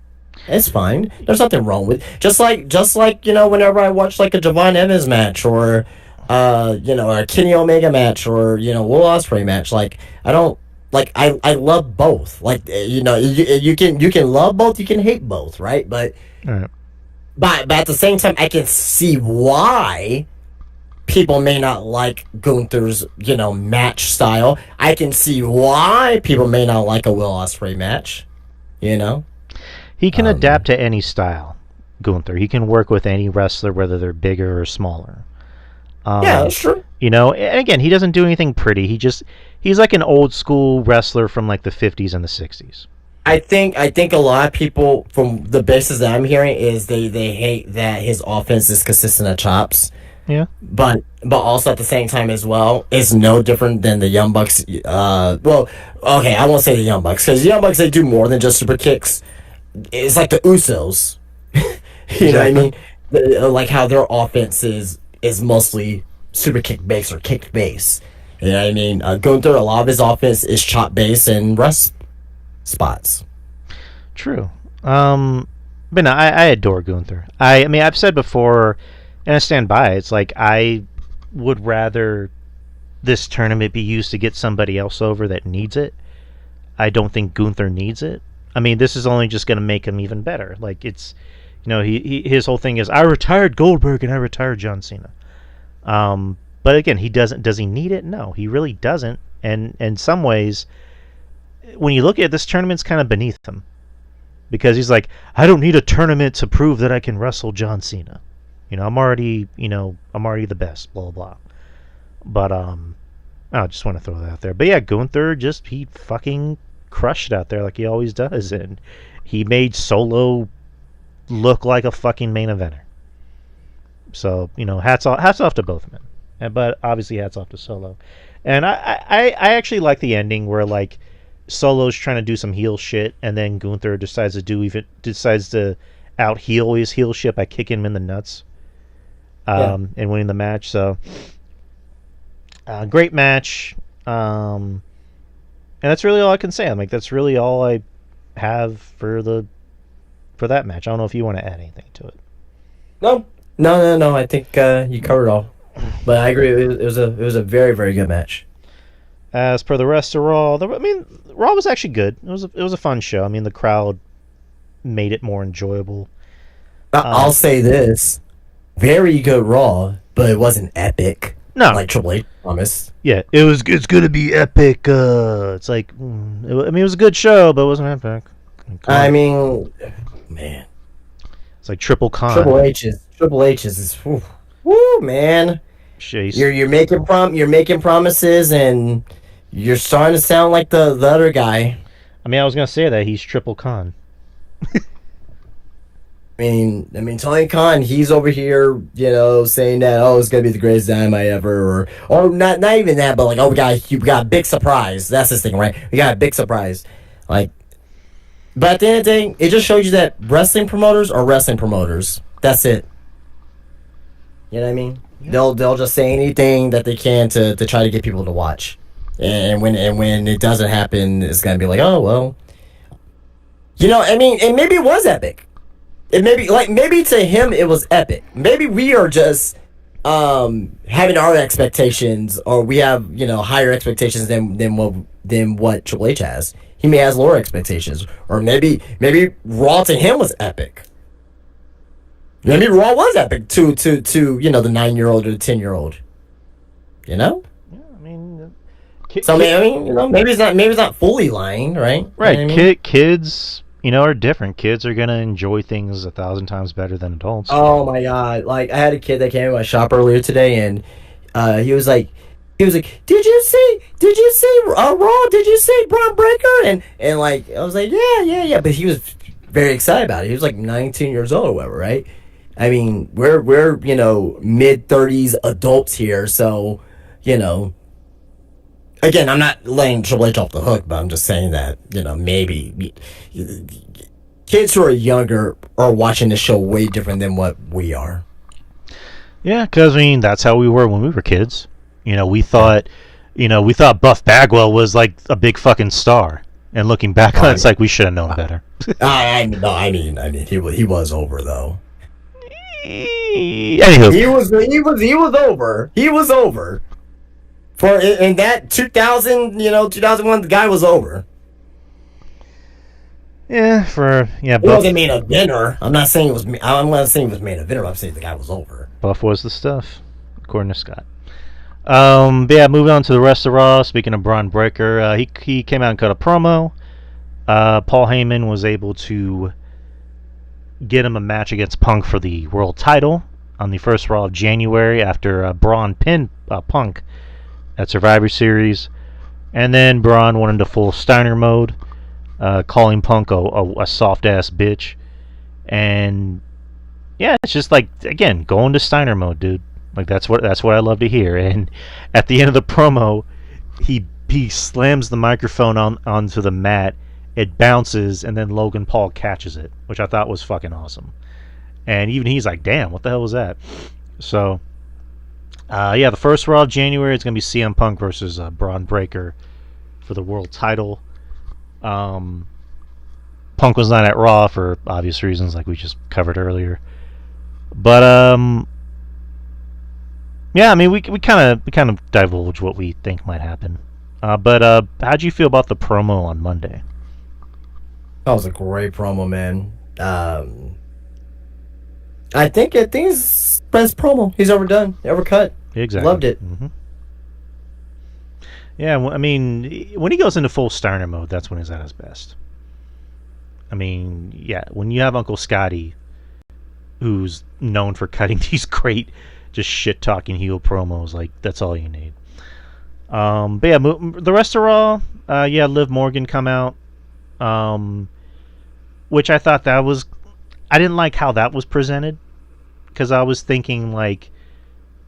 It's fine. There's nothing wrong with just like whenever I watch like a Javon Evans match or. A Kenny Omega match or Will Ospreay match. Like I don't like I love both. Like you can love both, you can hate both, right? But but at the same time, I can see why people may not like Gunther's match style. I can see why people may not like a Will Ospreay match.
He can adapt to any style. Gunther. He can work with any wrestler, whether they're bigger or smaller.
Yeah, that's true.
And again, he doesn't do anything pretty. He's like an old school wrestler from like the 50s and the 60s.
I think a lot of people, from the basis that I'm hearing, is they hate that his offense is consistent of chops.
Yeah.
But also at the same time as well, it's no different than the Young Bucks. I won't say the Young Bucks, because the Young Bucks, they do more than just super kicks. It's like the Usos. You know what I mean? Like how their offense is mostly super kick base or kicked base. You know what I mean? Gunther, a lot of his offense is chop base and rest spots.
True. But no, I adore Gunther. I mean, I've said before, and I stand by it, it's like I would rather this tournament be used to get somebody else over that needs it. I don't think Gunther needs it. I mean, this is only just going to make him even better. Like, it's... his whole thing is, I retired Goldberg and I retired John Cena. But again, does he need it? No, he really doesn't. And in some ways, when you look at it, this tournament's kind of beneath him. Because he's like, I don't need a tournament to prove that I can wrestle John Cena. I'm already the best, blah, blah, blah. But, I just want to throw that out there. But yeah, Gunther, he fucking crushed it out there like he always does. And he made Solo look like a fucking main eventer. So, hats off to both men. But obviously hats off to Solo. And I actually like the ending where, like, Solo's trying to do some heel shit, and then Gunther decides to out heel his heel shit by kicking him in the nuts, and winning the match. So, great match. And that's really all I can say. I'm like, that's really all I have for that match. I don't know if you want to add anything to it.
No. I think you covered it all. But I agree. It was a very, very good match.
As per the rest of Raw, Raw was actually good. It was a fun show. I mean, the crowd made it more enjoyable.
I'll say this: very good Raw, but it wasn't epic.
No,
like Triple H promised.
Yeah, it's gonna be epic. It's like, it was a good show, but it wasn't epic.
I mean, man,
it's like Triple Con.
Triple H is woo, man.
Jeez.
You're making promises, and you're starting to sound like the other guy.
I mean, I was gonna say that he's Triple Con.
I mean, Tony Khan, he's over here, saying that, it's gonna be the greatest dynamite ever, or not even that, but like, we got a big surprise. That's his thing, right? We got a big surprise, like. But at the end of the day, it just shows you that wrestling promoters are wrestling promoters. That's it. You know what I mean? Yeah. They'll just say anything that they can to try to get people to watch, and when it doesn't happen, it's gonna be like, oh well. And maybe it was epic. It maybe to him it was epic. Maybe we are just having our expectations, or we have higher expectations than what Triple H has. He may have lower expectations, or maybe Raw to him was epic. Maybe Raw was epic to the 9-year-old or the 10-year-old.
Yeah,
maybe it's not fully lying, right?
Right. Kids. Are different. Kids are gonna enjoy things 1,000 times better than adults.
Oh my god! Like, I had a kid that came in my shop earlier today, and he was like, did you see Raw? Did you see Braun Breaker? And like, I was like, yeah. But he was very excited about it. He was like 19 years old or whatever, right? I mean, we're mid-30s adults here, so Again, I'm not laying Triple H off the hook, but I'm just saying that, maybe kids who are younger are watching the show way different than what we are.
Yeah, because, that's how we were when we were kids. We thought Buff Bagwell was like a big fucking star. And looking back on it, it's like we should have known better.
I mean, he was over, though.
Anywho.
He was over. He was over. For in that 2001, the guy was over.
Yeah,
It wasn't main eventer. I'm not saying it was. I'm not saying it was main eventer. I'm saying the guy was over.
Buff was the stuff, according to Scott. But yeah, moving on to the rest of Raw. Speaking of Braun Breaker, he came out and cut a promo. Paul Heyman was able to get him a match against Punk for the world title on the first Raw of January after Braun pinned Punk at Survivor Series, and then Braun went into full Steiner mode, calling Punk a soft ass bitch, and yeah, it's just like, again, going to Steiner mode, dude. Like, that's what I love to hear. And at the end of the promo, he slams the microphone onto the mat. It bounces, and then Logan Paul catches it, which I thought was fucking awesome. And even he's like, "Damn, what the hell was that?" So. The first Raw of January is going to be CM Punk versus Braun Breaker for the world title. Punk was not at Raw for obvious reasons, like we just covered earlier. But we kind of divulge what we think might happen. But how'd you feel about the promo on Monday?
That was a great promo, man. I think it's best promo he's ever done, ever cut.
Exactly.
Loved it.
Mm-hmm. Yeah, when he goes into full Steiner mode, that's when he's at his best. When you have Uncle Scotty, who's known for cutting these great, just shit-talking heel promos, like, that's all you need. But yeah, the rest of Raw, Liv Morgan come out, which I thought I didn't like how that was presented, because I was thinking, like,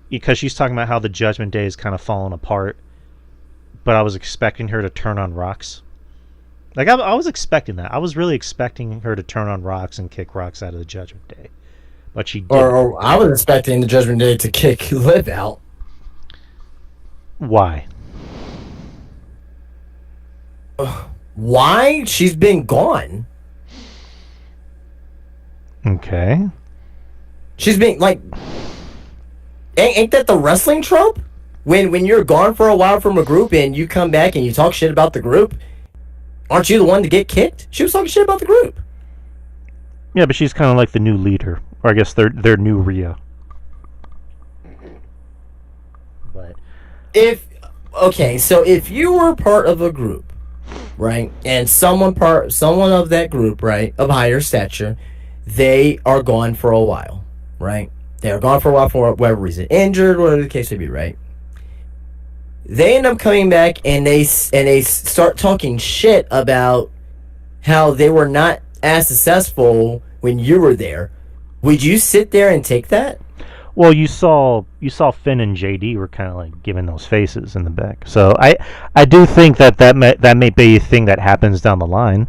because she's talking about how the Judgment Day is kind of falling apart, but I was expecting her to turn on Rox. Like I was expecting that. I was really expecting her to turn on Rox and kick Rox out of the Judgment Day, but she didn't.
Or I was expecting the Judgment Day to kick Liv out.
Why?
Why? She's been gone.
Okay.
She's been like, ain't that the wrestling trope? When you're gone for a while from a group and you come back and you talk shit about the group, aren't you the one to get kicked? She was talking shit about the group.
Yeah, but she's kind of like the new leader, or I guess they're new Rhea. But
so if you were part of a group, right, and someone of that group, right, of higher stature, they are gone for a while, right? They are gone for a while for whatever reason, injured, whatever the case may be, right? They end up coming back and they start talking shit about how they were not as successful when you were there. Would you sit there and take that?
Well, you saw Finn and JD were kind of like giving those faces in the back. So I do think that may be a thing that happens down the line.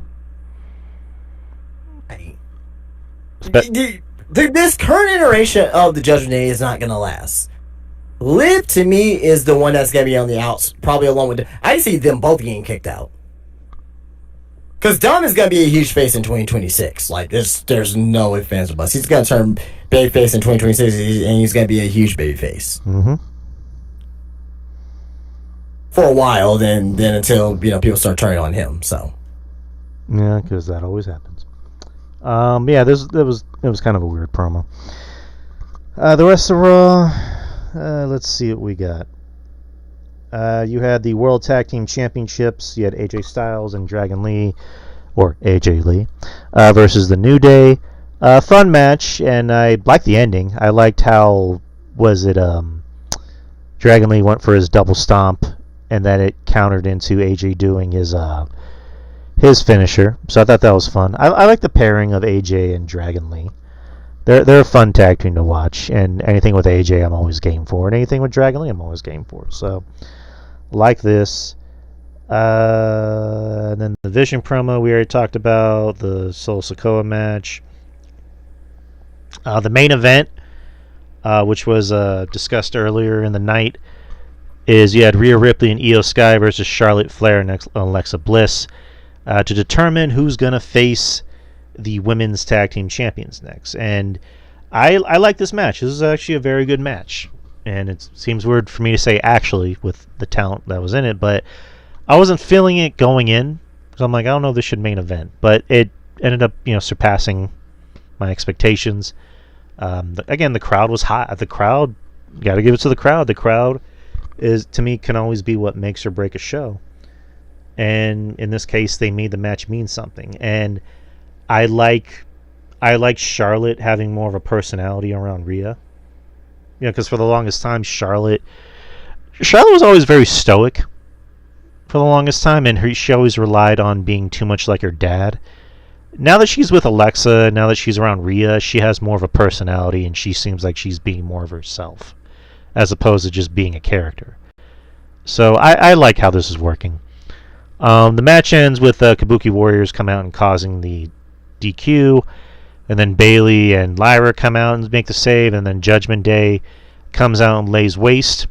This current iteration of the Judgment Day is not going to last. Liv, to me, is the one that's going to be on the outs, probably along with... I see them both getting kicked out. Because Dom is going to be a huge face in 2026. Like, there's no ifs, ands, or buts. He's going to turn babyface in 2026, and he's going to be a huge babyface.
Mm-hmm.
For a while, then until, people start turning on him, so...
Yeah, because that always happens. Yeah, it was kind of a weird promo. The rest of Raw... let's see what we got. You had the World Tag Team Championships. You had AJ Styles and Dragon Lee, or AJ Lee, versus the New Day. Fun match, and I liked the ending. I liked how, Dragon Lee went for his double stomp, and then it countered into AJ doing his finisher. So I thought that was fun. I like the pairing of AJ and Dragon Lee. They're a fun tag team to watch, and anything with AJ I'm always game for, and anything with Dragon Lee I'm always game for. So, like this. And then the Vision promo we already talked about, the Sol Sikoa match. The main event, which was discussed earlier in the night, is you had Rhea Ripley and Io Sky versus Charlotte Flair and Alexa Bliss to determine who's going to face the women's tag team champions next. And I like this match. This is actually a very good match, and it seems weird for me to say actually with the talent that was in it, but I wasn't feeling it going in, because I'm like, I don't know if this should main event, but it ended up surpassing my expectations. Again, the crowd was hot. The crowd, got to give it to the crowd. The crowd to me can always be what makes or break a show, and in this case they made the match mean something. And I like Charlotte having more of a personality around Rhea. Because for the longest time, Charlotte was always very stoic for the longest time, and she always relied on being too much like her dad. Now that she's with Alexa, now that she's around Rhea, she has more of a personality, and she seems like she's being more of herself, as opposed to just being a character. So I like how this is working. The match ends with Kabuki Warriors come out and causing the DQ, and then Bayley and Lyra come out and make the save, and then Judgment Day comes out and lays waste.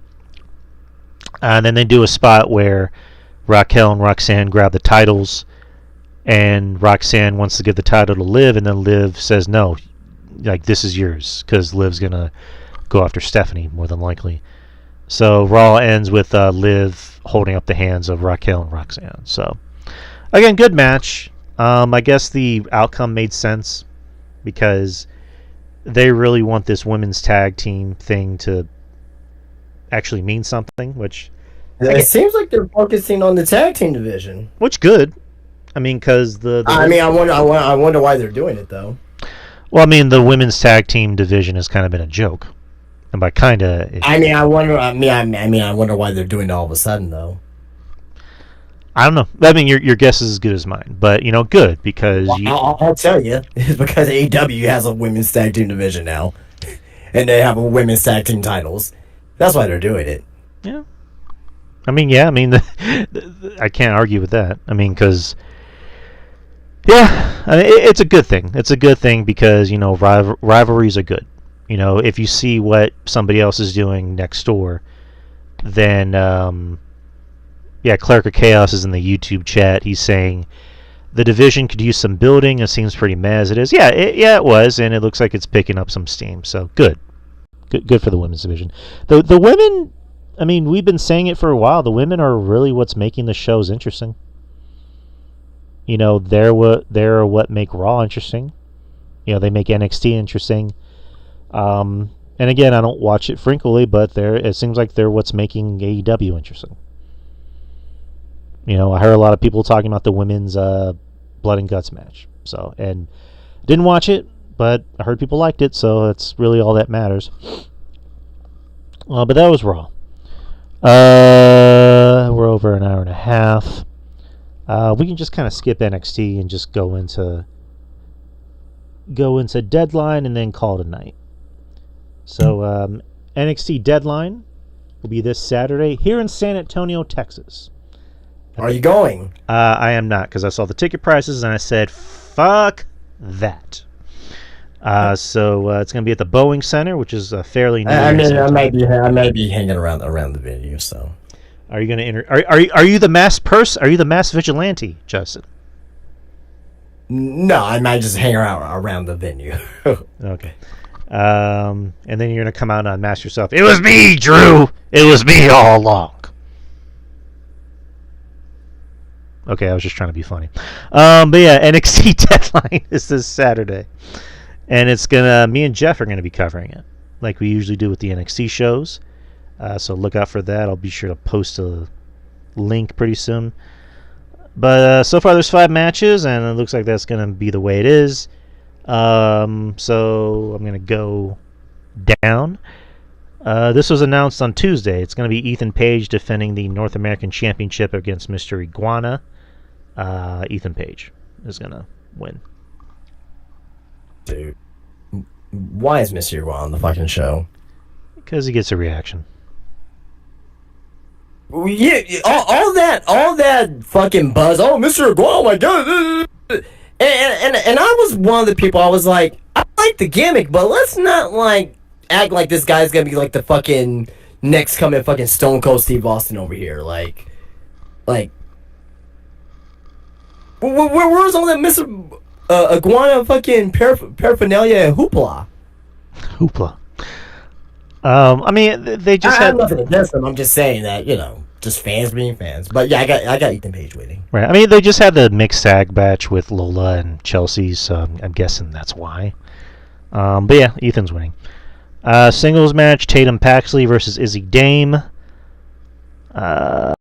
And then they do a spot where Raquel and Roxanne grab the titles, and Roxanne wants to give the title to Liv, and then Liv says no, like, this is yours, because Liv's gonna go after Stephanie more than likely. So Raw ends with Liv holding up the hands of Raquel and Roxanne. So again, good match. I guess the outcome made sense because they really want this women's tag team thing to actually mean something, which
it seems like they're focusing on the tag team division.
Which good. I mean, because
I wonder why they're doing it though.
Well, I mean, the women's tag team division has kind of been a joke, and by kind of,
I wonder why they're doing it all of a sudden though.
I don't know. I mean, your guess is as good as mine, but good because
I'll tell you, it's because AEW has a women's tag team division now, and they have a women's tag team titles. That's why they're doing it.
Yeah. I mean, I can't argue with that. I mean, because Yeah, I mean, it's a good thing. It's a good thing because rivalries are good. If you see what somebody else is doing next door, then yeah, Cleric of Chaos is in the YouTube chat. He's saying the division could use some building. It seems pretty meh as it is. Yeah, it was, and it looks like it's picking up some steam. So good for the women's division. The women, I mean, we've been saying it for a while. The women are really what's making the shows interesting. They're what make Raw interesting. They make NXT interesting. And again, I don't watch it frequently, but it seems like they're what's making AEW interesting. I heard a lot of people talking about the women's Blood and Guts match. So, and didn't watch it, but I heard people liked it, so that's really all that matters. But that was Raw. We're over an hour and a half. We can just kind of skip NXT and just go into Deadline and then call it a night. So NXT Deadline will be this Saturday here in San Antonio, Texas.
Are you going?
I am not, because I saw the ticket prices and I said, fuck that. So it's going to be at the Boeing Center, which is fairly new.
I might be hanging around the venue. So,
are you going to Are you the mass purse? Are you the mass vigilante, Justin?
No, I might just hang around the venue.
Okay. And then you're going to come out and unmask yourself. It was me, Drew. It was me all along. Okay, I was just trying to be funny. But yeah, NXT Deadline is this Saturday. And me and Jeff are gonna be covering it, like we usually do with the NXT shows. So look out for that. I'll be sure to post a link pretty soon. But so far there's 5 matches, and it looks like that's gonna be the way it is. So I'm gonna go down. This was announced on Tuesday. It's gonna be Ethan Page defending the North American Championship against Mr. Iguana. Ethan Page is gonna win.
Dude, why is Mr. Iguana on the fucking show?
Because he gets a reaction.
Yeah, all that fucking buzz. Oh, Mr. Iguana, oh my god! And I was one of the people. I was like, I like the gimmick, but let's not act like this guy's gonna be like the fucking next coming fucking Stone Cold Steve Austin over here. Like, where's all that Mr. Iguana fucking paraphernalia and hoopla?
I mean, they just
had nothing against them. I'm just saying that, just fans being fans. But yeah, I got Ethan Page waiting.
Right. I mean, they just had the mixed tag match with Lola and Chelsea, so I'm guessing that's why. But yeah, Ethan's winning. Singles match: Tatum Paxley versus Izzy Dame.
I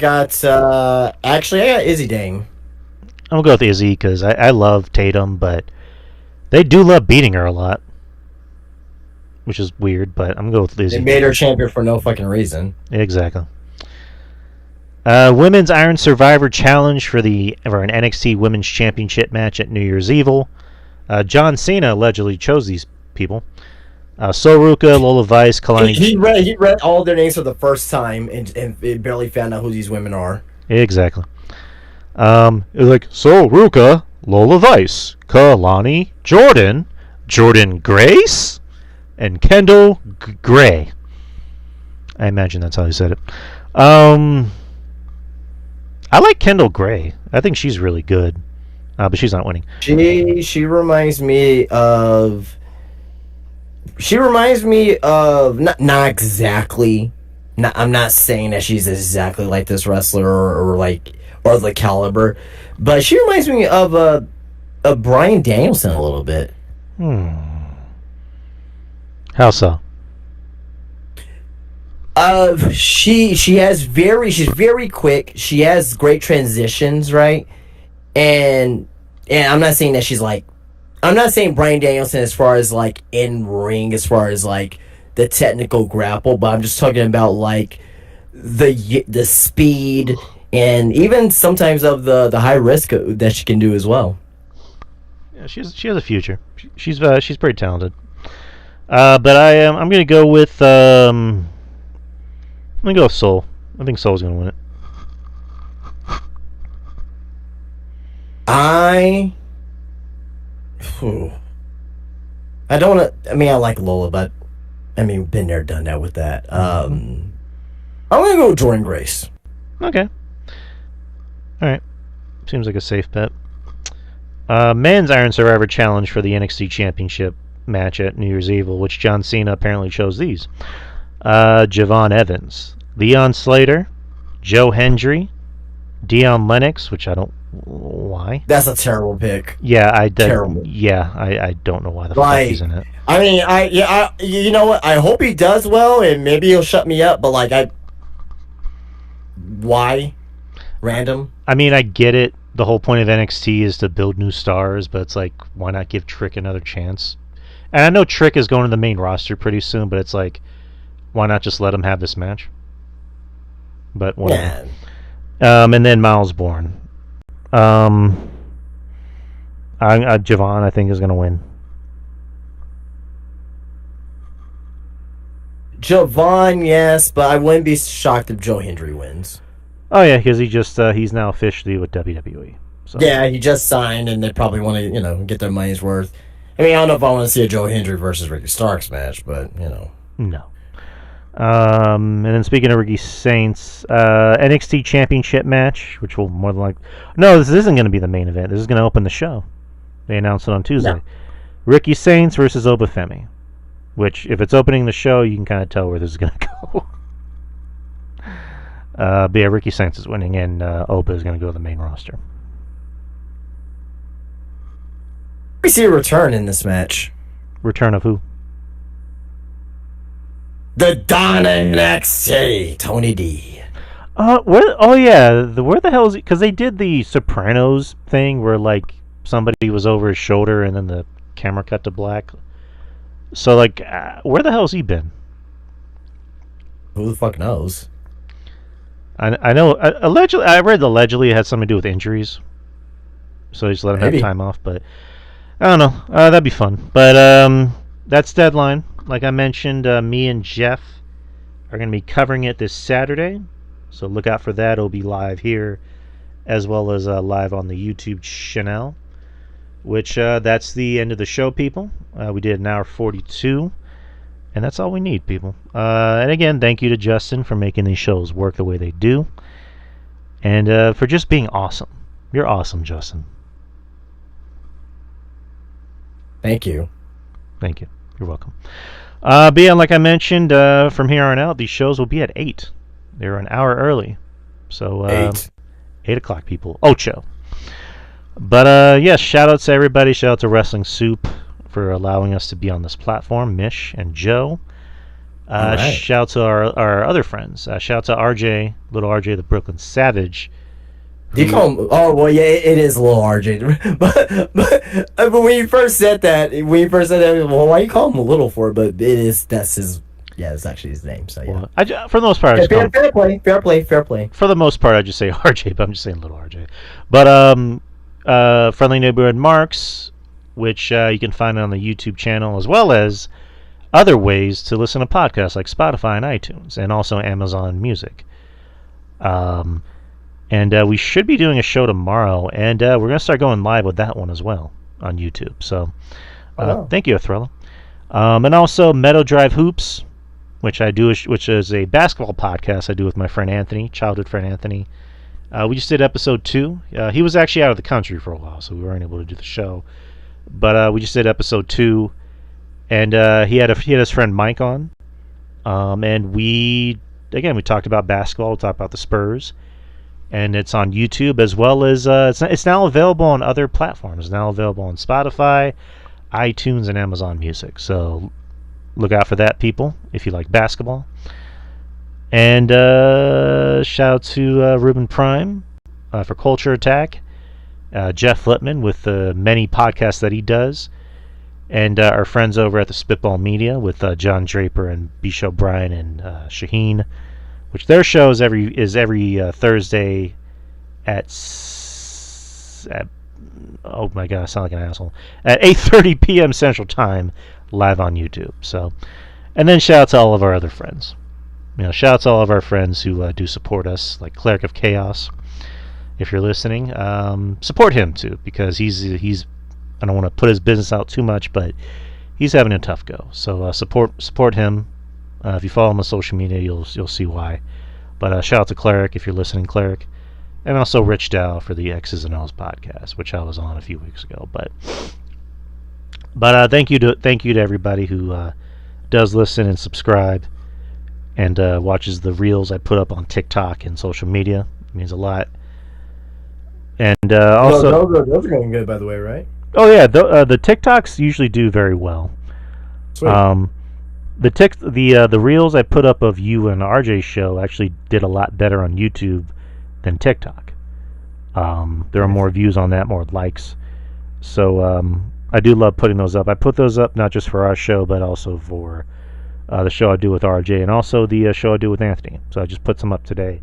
got Izzy Dame.
I'm gonna go with Izzy because I love Tatum, but they do love beating her a lot, which is weird. But I'm gonna go with Izzy.
They made her champion for no fucking reason.
Exactly. Women's Iron Survivor Challenge for an NXT Women's Championship match at New Year's Evil. John Cena allegedly chose these people. Soruka, Lola Vice, Kalani.
He read all their names for the first time and barely found out who these women are.
Exactly. It was like Soruka, Lola Vice, Kalani, Jordan Grace, and Kendall Gray. I imagine that's how he said it. I like Kendall Gray. I think she's really good, but she's not winning.
She reminds me of. Not exactly. I'm not saying that she's exactly like this wrestler or the caliber, but she reminds me of Bryan Danielson a little bit.
How so?
She's very quick. She has great transitions, right? And I'm not saying that she's like. I'm not saying Bryan Danielson as far as in ring, as far as the technical grapple, but I'm just talking about the speed and even sometimes of the high risk that she can do as well.
Yeah, she has a future. She's pretty talented. But I'm gonna go with Soul. I think Soul's gonna win it.
I I don't want to. I mean, I like Lola, but I mean, been there, done that with that. I'm gonna go with Jordan Grace.
Okay. All right. Seems like a safe bet. Men's Iron Survivor Challenge for the NXT Championship match at New Year's Evil, which John Cena apparently chose these. Javon Evans, Leon Slater, Joe Hendry, Dion Lennox, which I don't why.
That's a terrible pick.
Yeah, I
Terrible.
Yeah, I don't know why the fuck he's in it.
I mean, you know what? I hope he does well, and maybe he'll shut me up. But like, why? Random.
I mean, I get it. The whole point of NXT is to build new stars, but it's like, why not give Trick another chance? And I know Trick is going to the main roster pretty soon, but it's like, why not just let him have this match? But whatever.
Yeah.
And then Miles Bourne. Javon, I think, is going to win.
Javon, yes, but I wouldn't be shocked if Joe Hendry wins.
Oh yeah, because he's now officially with WWE. So.
Yeah, he just signed, and they probably want to get their money's worth. I mean, I don't know if I want to see a Joe Hendry versus Ricky Starks match, but
No. And then speaking of Ricky Saints, NXT Championship match, which will more than likely... No, this isn't going to be the main event. This is going to open the show. They announced it on Tuesday.
No.
Ricky Saints versus Obafemi, which, if it's opening the show, you can kind of tell where this is going to go. But yeah, Ricky Saints is winning, and Oba is going to go to the main roster.
We see a return in this match.
Return of who?
The Don NXT, Tony D.
Where the hell is he? Because they did the Sopranos thing where, like, somebody was over his shoulder and then the camera cut to black. So, like, where the hell has he been?
Who the fuck knows?
I know, allegedly, I read allegedly it had something to do with injuries. So they just let him have time off, but I don't know. That'd be fun. But that's Deadline. Like I mentioned, me and Jeff are going to be covering it this Saturday. So look out for that. It'll be live here as well as live on the YouTube channel. Which, that's the end of the show, people. We did an hour 42. And that's all we need, people. And again, thank you to Justin for making these shows work the way they do. And for just being awesome. You're awesome, Justin.
Thank you.
Thank you. You're welcome. But yeah, like I mentioned, from here on out, these shows will be at 8. They're an hour early. So 8 o'clock, people. Ocho. But yes, shout out to everybody. Shout out to Wrestling Soup for allowing us to be on this platform, Mish and Joe. Right. Shout out to our other friends. Shout out to RJ, little RJ, the Brooklyn Savage.
Do you call him? Oh well, yeah, it is little RJ. but when you first said that, well, why you call him a little for? But that's his. Yeah, it's actually his name. So yeah.
Well, for the most part,
fair play.
For the most part, I just say RJ, but I'm just saying little RJ. But Friendly Neighborhood Marks, which you can find on the YouTube channel, as well as other ways to listen to podcasts like Spotify and iTunes, and also Amazon Music. And we should be doing a show tomorrow, and we're going to start going live with that one as well on YouTube. So thank you, Athrella. And also Meadow Drive Hoops, which I do, which is a basketball podcast I do with my friend Anthony, childhood friend Anthony. We just did episode 2. He was actually out of the country for a while, so we weren't able to do the show. But we just did episode 2, and he had his friend Mike on, and we talked about basketball. We talked about the Spurs, and it's on YouTube as well as it's now available on other platforms. It's now available on Spotify, iTunes, and Amazon Music. So look out for that, people, if you like basketball. And shout out to Ruben Prime for Culture Attack. Jeff Flipman with the many podcasts that he does, and our friends over at the Spitball Media with John Draper and Bish O'Brien and Shaheen, which their show is every Thursday at oh my god, I sound like an asshole, at 8:30 p.m. Central Time, live on YouTube. So, and then shout out to all of our other friends. Shout out to all of our friends who do support us, like Cleric of Chaos. if you're listening, support him too, because he's I don't want to put his business out too much, but he's having a tough go. So support him. If you follow him on social media, you'll see why. But shout out to Cleric if you're listening, Cleric, and also Rich Dow for the X's and O's podcast, which I was on a few weeks ago. But thank you to everybody who does listen and subscribe and watches the reels I put up on TikTok and social media. It means a lot. And also,
those are going good, by the way, right?
Oh yeah, the TikToks usually do very well.
Sweet.
The reels I put up of you and RJ's show actually did a lot better on YouTube than TikTok. There are more views on that, more likes. So I do love putting those up. I put those up not just for our show, but also for the show I do with RJ, and also the show I do with Anthony. So I just put some up today.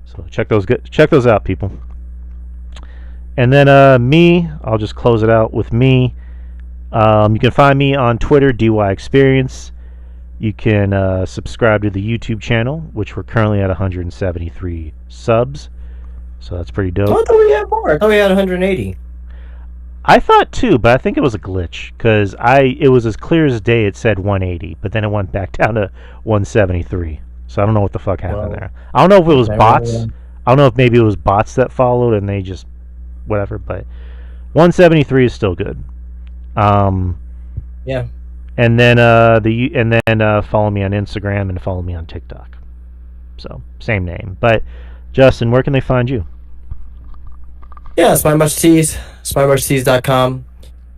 So check those out, people. And then I'll just close it out with me. You can find me on Twitter, DY Experience. You can subscribe to the YouTube channel, which we're currently at 173 subs. So that's pretty dope.
I thought we had more. I thought we had 180.
I thought too, but I think it was a glitch because it was as clear as day. It said 180, but then it went back down to 173. So I don't know what the fuck happened there. I don't know if it was bots. I don't know if maybe it was bots that followed and they just whatever. But 173 is still good.
Yeah.
And then follow me on Instagram and follow me on TikTok. So same name. But Justin, where can they find you?
Yeah, SpineBushTees, SpineBushTees.com.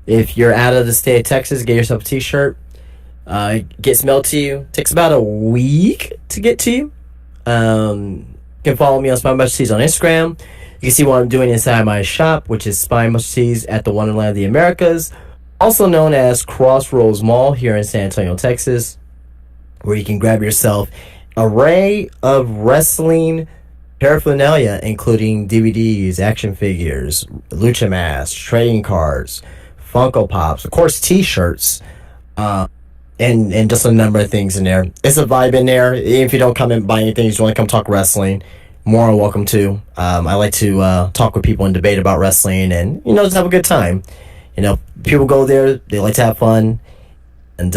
If you're out of the state of Texas, get yourself a t-shirt. It gets mailed to you. Takes about a week to get to you. You can follow me on SpineBushTees on Instagram. You can see what I'm doing inside my shop, which is SpineBushTees at the Wonderland of the Americas, also known as Crossroads Mall here in San Antonio, Texas, where you can grab yourself an array of wrestling paraphernalia, including DVDs, action figures, lucha masks, trading cards, Funko Pops, of course, T-shirts, and just a number of things in there. It's a vibe in there. Even if you don't come and buy anything, you just want to come talk wrestling, more than welcome to. I like to talk with people and debate about wrestling, and just have a good time. People go there, they like to have fun, and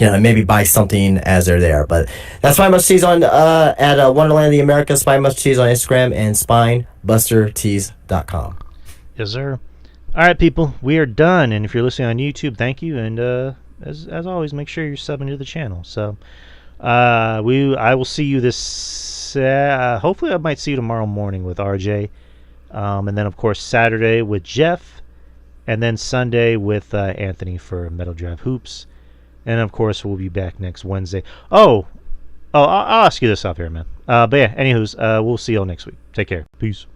maybe buy something as they're there. But that's SpineBushTees on at Wonderland of the Americas, SpineBushTees on Instagram, and SpineBusterTees.com.
Yes, sir. All right, people, we are done. And if you're listening on YouTube, thank you. And as always, make sure you're subbing to the channel. So I will see you this. Hopefully, I might see you tomorrow morning with RJ, and then of course Saturday with Jeff, and then Sunday with Anthony for Metal Drive Hoops. And of course, we'll be back next Wednesday. I'll ask you this off here, man. But yeah, anywho's, we'll see y'all next week. Take care. Peace.